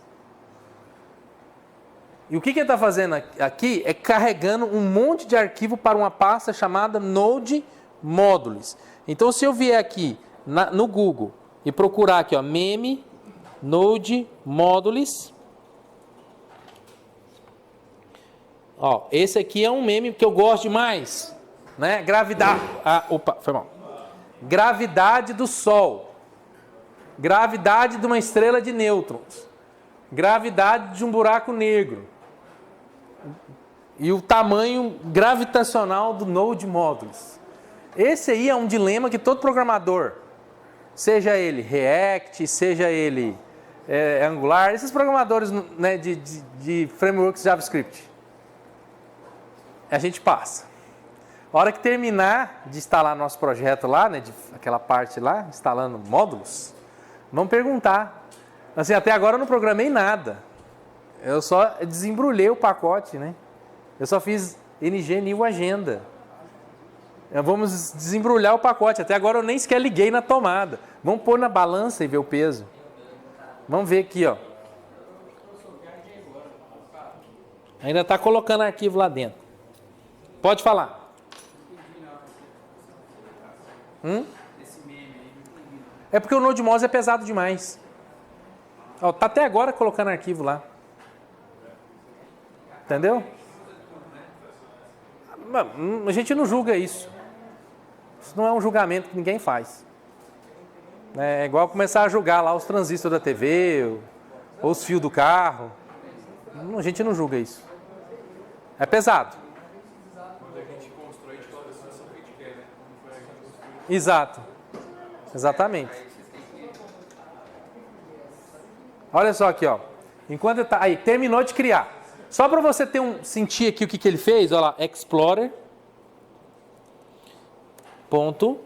E o que ele está fazendo aqui é carregando um monte de arquivo para uma pasta chamada Node Modules. Então, se eu vier aqui no Google e procurar aqui, ó, meme Node Modules, ó, esse aqui é um meme que eu gosto demais, né? Gravidade. Opa, foi mal. Gravidade do Sol, gravidade de uma estrela de nêutrons, gravidade de um buraco negro e o tamanho gravitacional do Node Modules. Esse aí é um dilema que todo programador, seja ele React, seja ele Angular, esses programadores, né, de frameworks JavaScript, a gente passa. A hora que terminar de instalar nosso projeto lá, né, aquela parte lá, instalando módulos, vamos perguntar. Assim, até agora eu não programei nada. Eu só desembrulhei o pacote, né? Eu só fiz ng new agenda. Vamos desembrulhar o pacote. Até agora eu nem sequer liguei na tomada. Vamos pôr na balança e ver o peso. Vamos ver aqui, ó. Ainda está colocando arquivo lá dentro. Pode falar. É porque o Node Modules é pesado demais. Ó, tá até agora colocando arquivo lá. Entendeu? A gente não julga isso. Isso não é um julgamento que ninguém faz. É igual começar a julgar lá os transistores da TV, ou os fios do carro. A gente não julga isso. É pesado. Exato. Exatamente. Olha só aqui, ó. Enquanto tá aí, terminou de criar. Só para você sentir aqui o que ele fez, olha lá, Explorer. Ponto.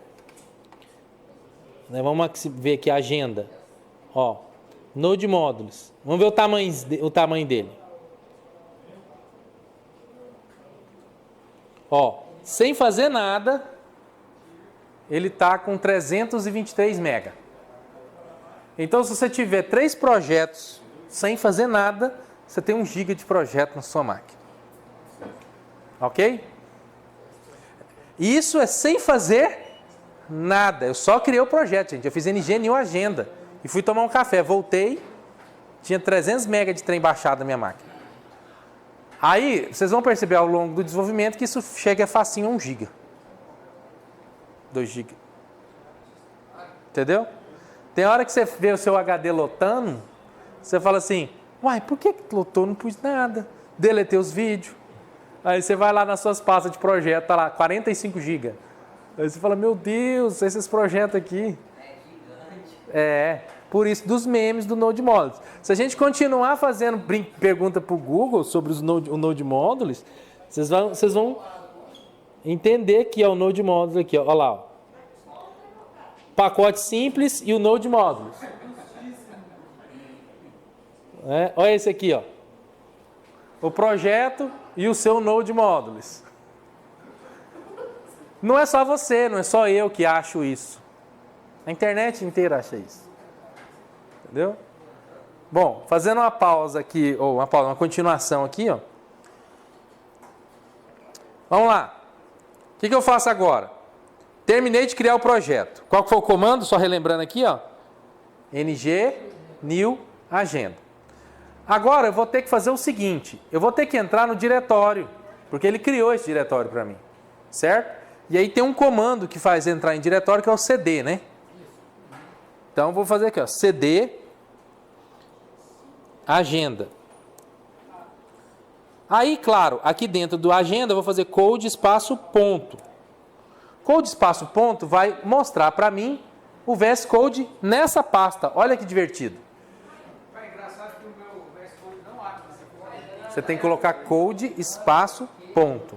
Vamos ver aqui a agenda. Ó, Node Modules. Vamos ver o tamanho dele. Ó, sem fazer nada, ele está com 323 MB. Então, se você tiver 3 projetos sem fazer nada, você tem 1 GB de projeto na sua máquina. Ok? E isso é sem fazer nada. Eu só criei o projeto, gente. Eu fiz ng new agenda. E fui tomar um café. Voltei, tinha 300 MB de trem baixado na minha máquina. Aí, vocês vão perceber ao longo do desenvolvimento que isso chega facinho a 1 GB. 2 GB. Entendeu? Tem hora que você vê o seu HD lotando, você fala assim, uai, por que lotou? Não pus nada. Deletei os vídeos. Aí você vai lá nas suas pastas de projeto, tá lá, 45 GB. Aí você fala, meu Deus, esses projetos aqui. Por isso, dos memes do Node Modules. Se a gente continuar fazendo pergunta para o Google sobre o Node Modules, vocês vão entender que é o Node Modules aqui, ó. Olha lá. Ó. Pacote simples e o Node Modules. Olha esse aqui, ó. O projeto e o seu Node Modules. Não é só você, não é só eu que acho isso. A internet inteira acha isso. Entendeu? Bom, fazendo uma pausa aqui, ou uma continuação aqui, ó. Vamos lá. O que eu faço agora? Terminei de criar o projeto. Qual que foi o comando? Só relembrando aqui, ó. ng new agenda. Agora eu vou ter que fazer o seguinte. Eu vou ter que entrar no diretório, porque ele criou esse diretório para mim. Certo? E aí tem um comando que faz entrar em diretório, que é o cd, né? Então, eu vou fazer aqui, ó, cd agenda. Aí, claro, aqui dentro do agenda, eu vou fazer code espaço ponto. Code espaço ponto vai mostrar para mim o VS Code nessa pasta. Olha que divertido. É engraçado que o meu VS Code não abre. Você tem que colocar code espaço ponto.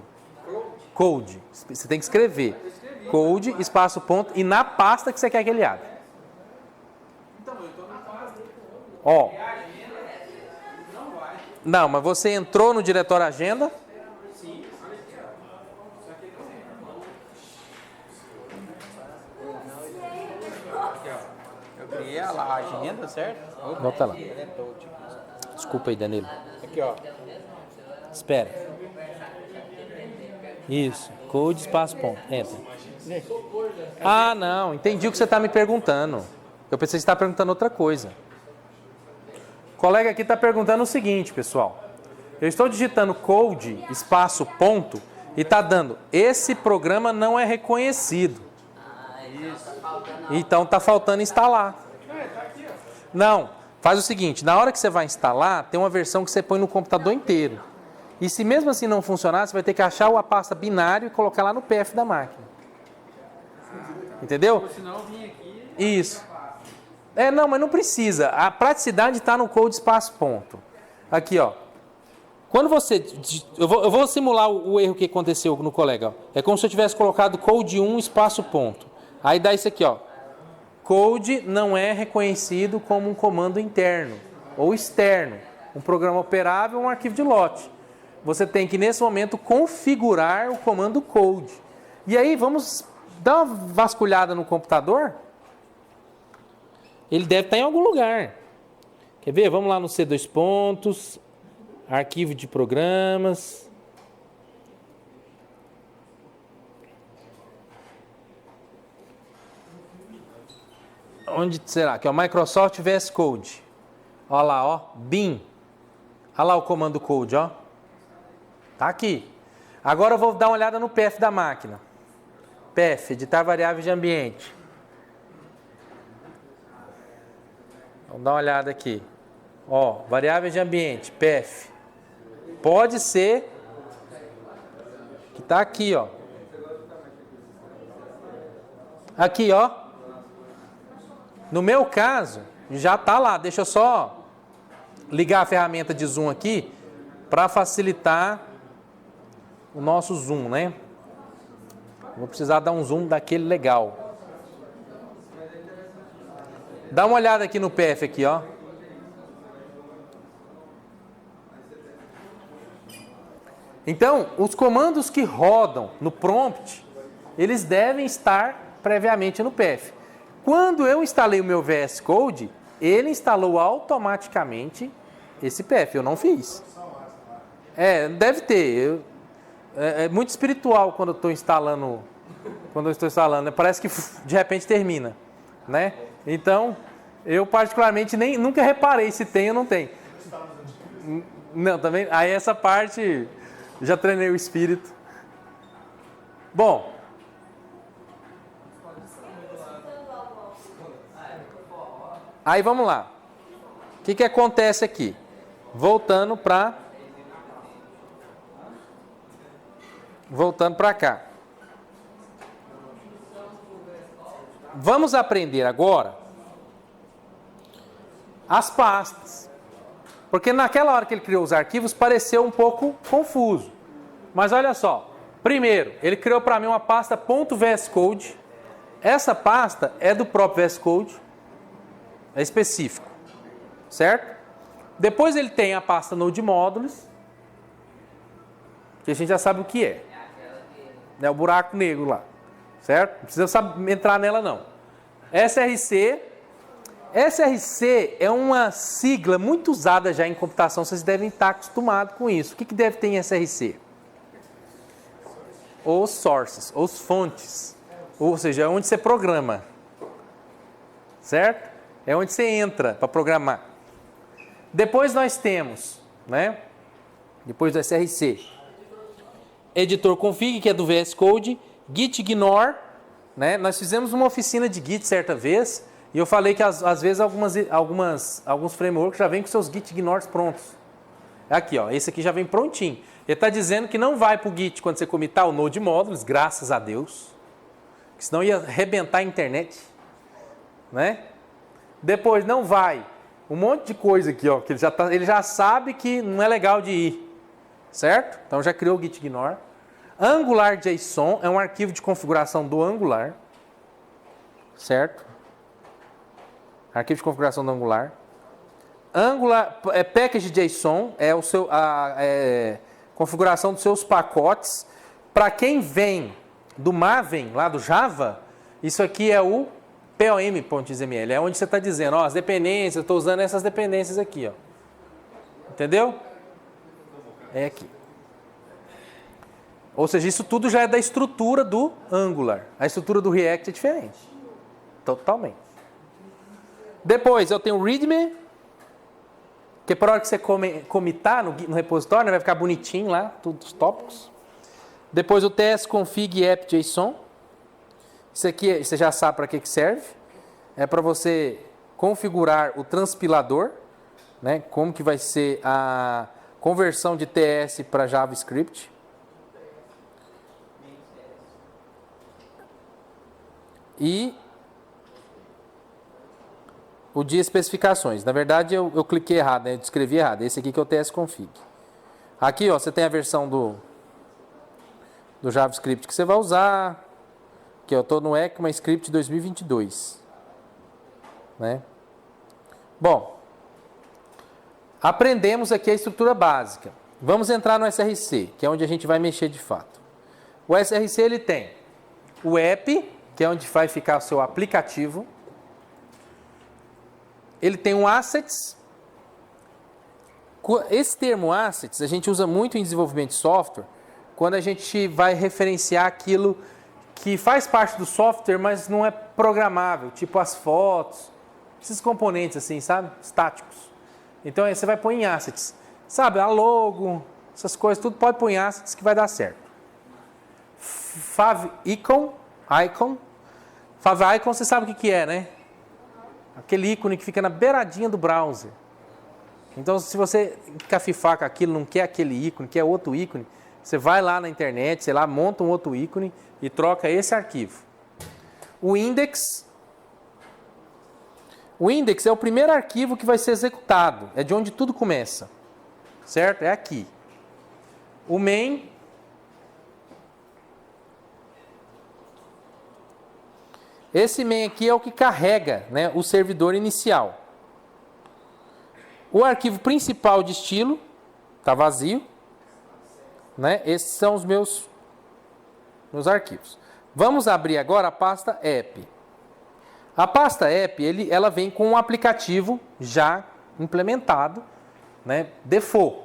Code. Você tem que escrever. Code espaço ponto e na pasta que você quer que ele abra. Ó. Não, mas você entrou no diretório agenda? Sim. Eu criei a agenda, certo? Bota lá. Desculpa aí, Danilo. Aqui, ó. Espera. Isso. Code espaço ponto. Entra. Ah, não. Entendi o que você está me perguntando. Eu pensei que você está perguntando outra coisa. O colega aqui está perguntando o seguinte, pessoal. Eu estou digitando code, espaço, ponto, e está dando, esse programa não é reconhecido. Então está faltando instalar. Não, faz o seguinte, na hora que você vai instalar, tem uma versão que você põe no computador inteiro. E se mesmo assim não funcionar, você vai ter que achar a pasta binário e colocar lá no PF da máquina. Entendeu? Senão eu vim aqui. Isso. Não, mas não precisa. A praticidade está no code espaço ponto. Aqui, ó. Quando você... Eu vou simular o erro que aconteceu no colega. Ó. É como se eu tivesse colocado code 1 espaço ponto. Aí dá isso aqui, ó. Code não é reconhecido como um comando interno ou externo. Um programa operável ou um arquivo de lote. Você tem que, nesse momento, configurar o comando code. E aí, vamos dar uma vasculhada no computador... Ele deve estar em algum lugar. Quer ver? Vamos lá no C2 pontos, arquivo de programas. Onde será? Que é o Microsoft VS Code. Olha lá, ó, bin. Olha lá o comando code, ó. Tá aqui. Agora eu vou dar uma olhada no PF da máquina. PF, editar variáveis de ambiente. Vamos dar uma olhada aqui. Ó, variáveis de ambiente, PF. Pode ser que tá aqui, ó. Aqui, ó. No meu caso, já tá lá. Deixa eu só ligar a ferramenta de zoom aqui para facilitar o nosso zoom, né? Vou precisar dar um zoom daquele legal. Dá uma olhada aqui no PF aqui, ó. Então, os comandos que rodam no prompt, eles devem estar previamente no PF. Quando eu instalei o meu VS Code, ele instalou automaticamente esse PF. Eu não fiz. Deve ter. É muito espiritual quando eu estou instalando. Parece que de repente termina, né? Então, eu particularmente nunca reparei se tem ou não tem. Não, também. Aí essa parte já treinei o espírito. Bom, Aí vamos lá. O que acontece aqui? Voltando para cá. Vamos aprender agora as pastas. Porque naquela hora que ele criou os arquivos pareceu um pouco confuso. Mas olha só. Primeiro, ele criou para mim uma pasta .vs Code. Essa pasta é do próprio VS Code. É específico. Certo? Depois ele tem a pasta Node Modules. Que a gente já sabe o que é. É o buraco negro lá. Certo? Não precisa entrar nela não. SRC. SRC é uma sigla muito usada já em computação. Vocês devem estar acostumados com isso. O que deve ter em SRC? Os sources, os fontes. Ou seja, é onde você programa. Certo? É onde você entra para programar. Depois nós temos, né? Depois do SRC, editor config, que é do VS Code, git ignore, né? Nós fizemos uma oficina de git certa vez, e eu falei que às vezes alguns frameworks já vêm com seus git ignores prontos. Aqui, ó, esse aqui já vem prontinho. Ele está dizendo que não vai para o git quando você comitar o Node Modules, graças a Deus, senão ia arrebentar a internet, né? Depois não vai. Um monte de coisa aqui, ó, que ele já sabe que não é legal de ir. Certo? Então já criou o git ignore. AngularJSON é um arquivo de configuração do Angular. Certo? Arquivo de configuração do Angular. Angular package.json é a configuração dos seus pacotes. Para quem vem do Maven, lá do Java, isso aqui é o POM.xml, é onde você está dizendo, ó, as dependências, eu estou usando essas dependências aqui, ó. Entendeu? É aqui. Ou seja, isso tudo já é da estrutura do Angular. A estrutura do React é diferente. Totalmente. Depois eu tenho o README, que para a hora que você comitar no repositório, né, vai ficar bonitinho lá, todos os tópicos. Depois o tsconfig app.json. Isso aqui você já sabe para que serve. É para você configurar o transpilador, né? Como que vai ser a conversão de TS para JavaScript. E o de especificações. Na verdade, eu cliquei errado, né? Eu escrevi errado. Esse aqui que é o tsconfig. Aqui, ó, você tem a versão do JavaScript que você vai usar. Aqui, eu estou no ECMAScript 2022. Né? Bom, aprendemos aqui a estrutura básica. Vamos entrar no SRC, que é onde a gente vai mexer de fato. O SRC ele tem o app, que é onde vai ficar o seu aplicativo. Ele tem um assets. Esse termo assets a gente usa muito em desenvolvimento de software, quando a gente vai referenciar aquilo que faz parte do software, mas não é programável, tipo as fotos, esses componentes assim, sabe? Estáticos. Então aí você vai pôr em assets. Sabe, a logo, essas coisas, tudo pode pôr em assets que vai dar certo. Favicon. Favicon você sabe o que é, né? Aquele ícone que fica na beiradinha do browser. Então se você cafifar com aquilo, não quer aquele ícone, quer outro ícone, você vai lá na internet, sei lá, monta um outro ícone e troca esse arquivo. O index é o primeiro arquivo que vai ser executado. É de onde tudo começa. Certo? É aqui. O main. Esse main aqui é o que carrega, né, o servidor inicial. O arquivo principal de estilo está vazio. Né? Esses são os meus arquivos. Vamos abrir agora a pasta app. A pasta app, ela vem com um aplicativo já implementado, né, default,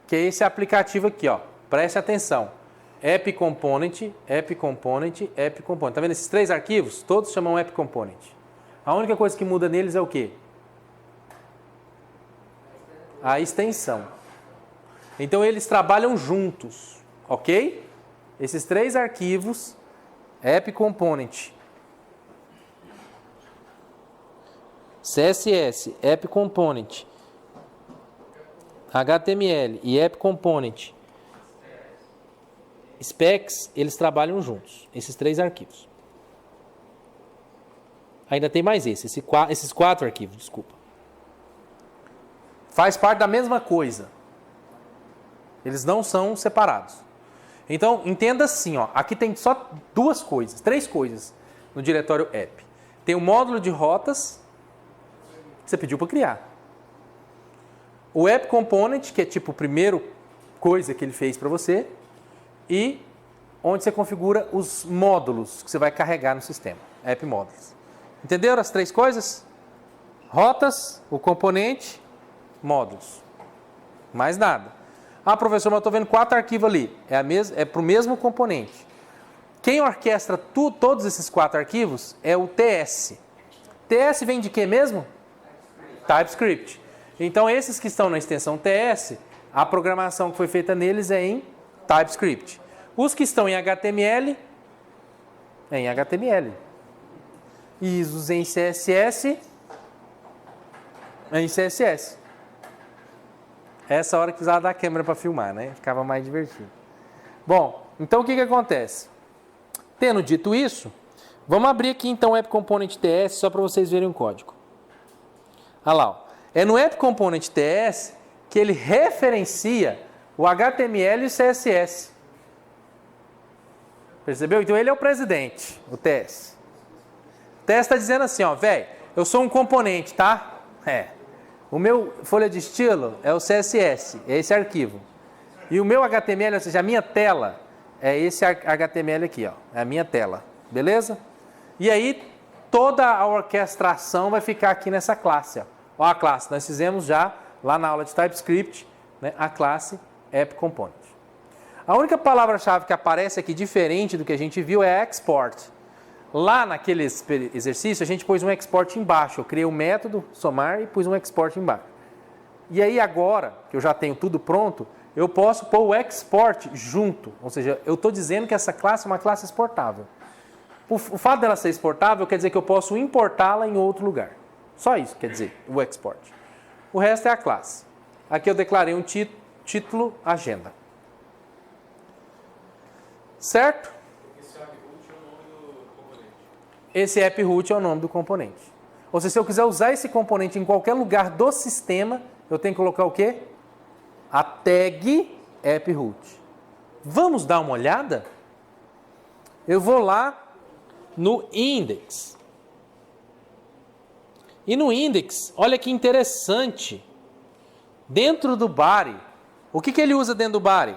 que é esse aplicativo aqui, ó. Preste atenção. App Component, App Component, App Component. Tá vendo esses três arquivos? Todos chamam App Component. A única coisa que muda neles é o quê? A extensão. Então eles trabalham juntos, ok? Esses três arquivos, App Component, CSS, App Component, HTML e App Component, Specs, eles trabalham juntos, esses 3 arquivos. Ainda tem mais esses 4 arquivos, desculpa. Faz parte da mesma coisa. Eles não são separados. Então, entenda assim, ó, aqui tem só 3 coisas no diretório app. Tem o módulo de rotas, que você pediu para criar. O App Component, que é tipo a primeira coisa que ele fez para você. E onde você configura os módulos que você vai carregar no sistema. App Modules. Entenderam as 3 coisas? Rotas, o componente, módulos. Mais nada. Ah, professor, mas eu estou vendo 4 arquivos ali. É para o mesmo componente. Quem orquestra todos esses 4 arquivos é o TS. TS vem de quê mesmo? TypeScript. Então, esses que estão na extensão TS, a programação que foi feita neles é em TypeScript. Os que estão em HTML, é em HTML. E os em CSS, é em CSS. Essa hora que precisava da câmera para filmar, né? Ficava mais divertido. Bom, então o que acontece? Tendo dito isso, vamos abrir aqui então o App Component TS só para vocês verem o código. Olha lá, ó. É no App Component TS que ele referencia o HTML e o CSS. Percebeu? Então ele é o presidente, o TS. O TS está dizendo assim, ó, velho, eu sou um componente, tá? O meu folha de estilo é o CSS, é esse arquivo. E o meu HTML, ou seja, a minha tela, é esse HTML aqui, ó, é a minha tela. Beleza? E aí, toda a orquestração vai ficar aqui nessa classe, ó. Ó a classe, nós fizemos já, lá na aula de TypeScript, né, a classe App Component. A única palavra-chave que aparece aqui diferente do que a gente viu é export. Lá naquele exercício, a gente pôs um export embaixo. Eu criei um método, somar, e pus um export embaixo. E aí agora, que eu já tenho tudo pronto, eu posso pôr o export junto. Ou seja, eu estou dizendo que essa classe é uma classe exportável. O fato dela ser exportável quer dizer que eu posso importá-la em outro lugar. Só isso quer dizer o export. O resto é a classe. Aqui eu declarei um título, agenda. Certo? Esse app root é o nome do componente. Ou seja, se eu quiser usar esse componente em qualquer lugar do sistema, eu tenho que colocar o quê? A tag app root. Vamos dar uma olhada? Eu vou lá no index. E no index, olha que interessante. Dentro do body, o que ele usa dentro do body?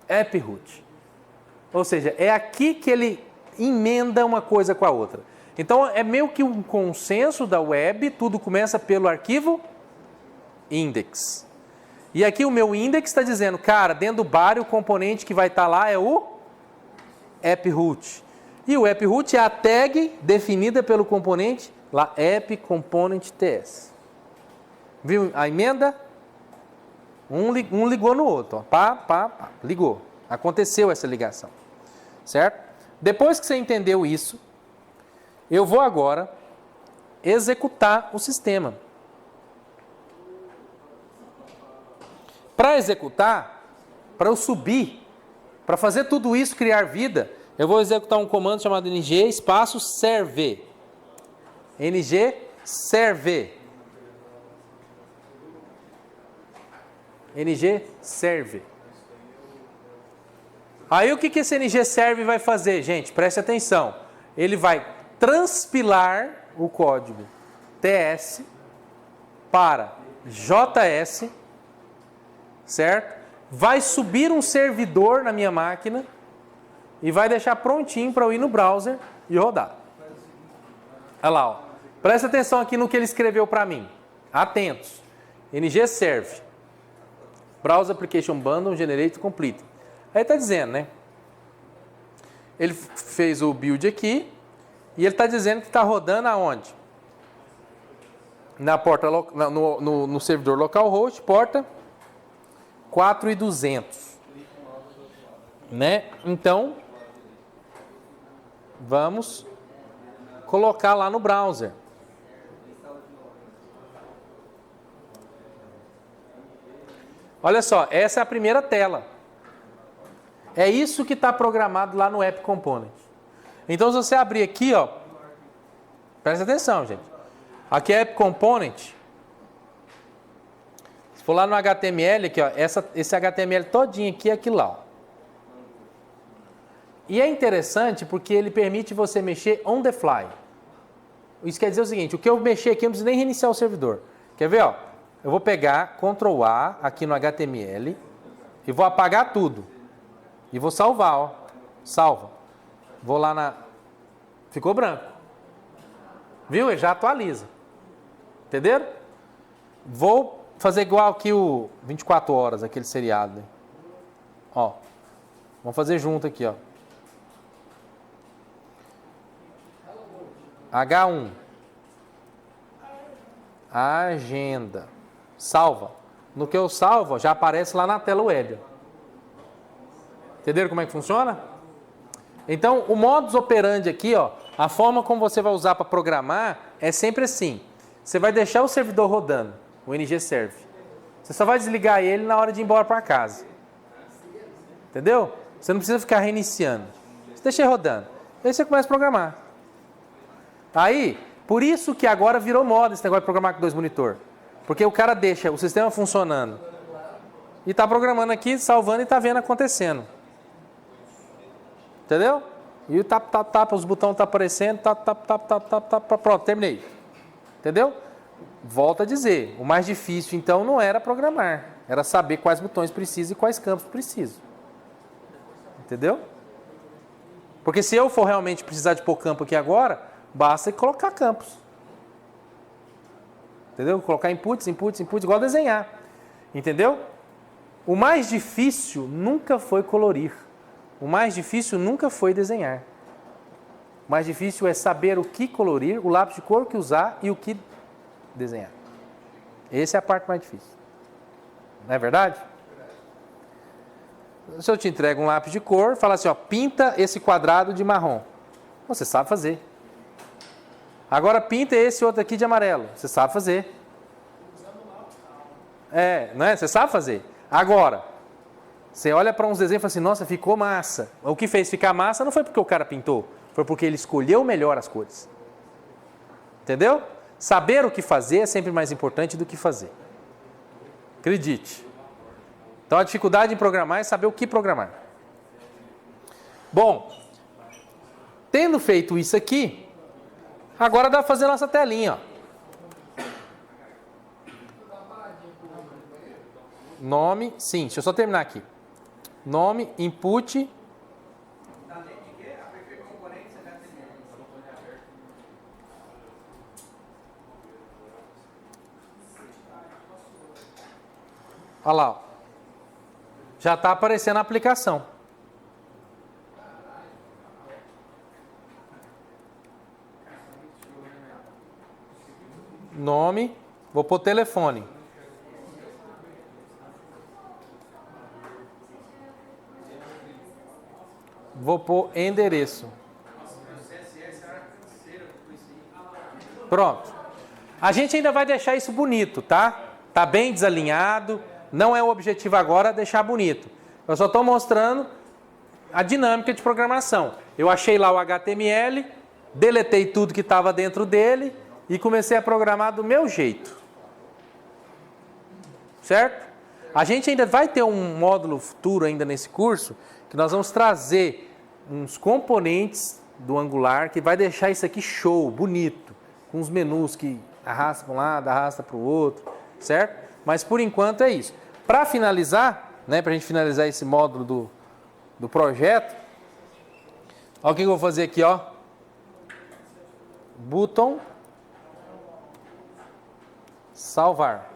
App root. Ou seja, é aqui que ele emenda uma coisa com a outra. Então, é meio que um consenso da web, tudo começa pelo arquivo index. E aqui o meu index está dizendo, cara, dentro do body, o componente que vai estar lá é o app root. E o app root é a tag definida pelo componente lá, app component ts. Viu a emenda? Um ligou no outro. Ó. Pá, ligou. Aconteceu essa ligação. Certo? Depois que você entendeu isso, eu vou agora executar o sistema. Para executar, para eu subir, para fazer tudo isso, criar vida, eu vou executar um comando chamado ng espaço serve. ng serve. ng serve. Aí o que esse ng serve vai fazer, gente? Preste atenção. Ele vai transpilar o código TS para JS, certo? Vai subir um servidor na minha máquina e vai deixar prontinho para eu ir no browser e rodar. Olha lá, ó. Presta atenção aqui no que ele escreveu para mim. Atentos. ng serve. Browser Application Bundle Generate Complete. Aí está dizendo, né? Ele fez o build aqui e ele está dizendo que está rodando aonde? Na porta no servidor localhost, porta 4200, né? Então vamos colocar lá no browser. Olha só, essa é a primeira tela. É isso que está programado lá no App Component. Então, se você abrir aqui, ó, presta atenção, gente. Aqui é App Component. Se for lá no HTML, aqui, ó, esse HTML todinho aqui é aquilo lá. Ó. E é interessante porque ele permite você mexer on the fly. Isso quer dizer o seguinte, o que eu mexer aqui, eu não preciso nem reiniciar o servidor. Quer ver? Ó? Eu vou pegar Ctrl A aqui no HTML e vou apagar tudo. E vou salvar, ó. Salva. Vou lá na... Ficou branco. Viu? Ele já atualiza. Entenderam? Vou fazer igual aqui o 24 horas, aquele seriado. Né? Ó. Vamos fazer junto aqui, ó. H1. Agenda. Salva. No que eu salvo, já aparece lá na tela web. Entenderam como é que funciona? Então, o modus operandi aqui, ó, a forma como você vai usar para programar é sempre assim. Você vai deixar o servidor rodando, o NGServe. Você só vai desligar ele na hora de ir embora para casa. Entendeu? Você não precisa ficar reiniciando. Você deixa ele rodando. Aí você começa a programar. Aí, por isso que agora virou moda esse negócio de programar com 2 monitores. Porque o cara deixa o sistema funcionando e está programando aqui, salvando e está vendo acontecendo. Entendeu? E o tap, os botões estão aparecendo, tap, pronto, terminei. Entendeu? Volto a dizer, o mais difícil então não era programar, era saber quais botões preciso e quais campos preciso. Entendeu? Porque se eu for realmente precisar de pôr campo aqui agora, basta colocar campos. Entendeu? Colocar inputs, igual desenhar. Entendeu? O mais difícil nunca foi colorir. O mais difícil nunca foi desenhar. O mais difícil é saber o que colorir, o lápis de cor que usar e o que desenhar. Essa é a parte mais difícil. Não é verdade? Se eu te entrego um lápis de cor, fala assim, ó, pinta esse quadrado de marrom. Você sabe fazer. Agora pinta esse outro aqui de amarelo. Você sabe fazer. Não é? Você sabe fazer. Agora, você olha para uns desenhos e fala assim, nossa, ficou massa. O que fez ficar massa não foi porque o cara pintou, foi porque ele escolheu melhor as cores. Entendeu? Saber o que fazer é sempre mais importante do que fazer. Acredite. Então a dificuldade em programar é saber o que programar. Bom, tendo feito isso aqui, agora dá para fazer a nossa telinha. Ó. Nome, sim, deixa eu só terminar aqui. Nome, input. Olha lá, ó. Já está aparecendo a aplicação. Nome, vou pôr telefone. Vou pôr endereço. Pronto. A gente ainda vai deixar isso bonito, tá? Tá bem desalinhado. Não é o objetivo agora deixar bonito. Eu só estou mostrando a dinâmica de programação. Eu achei lá o HTML, deletei tudo que estava dentro dele e comecei a programar do meu jeito. Certo? A gente ainda vai ter um módulo futuro ainda nesse curso que nós vamos trazer uns componentes do Angular que vai deixar isso aqui show, bonito, com os menus que arrasta para um lado, arrasta para o outro, certo? Mas por enquanto é isso. Para finalizar, né, para a gente finalizar esse módulo do projeto, olha o que eu vou fazer aqui, ó. Button salvar.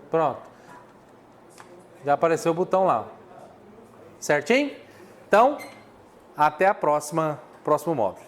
Pronto. Já apareceu o botão lá. Certinho? Então, até a próximo módulo.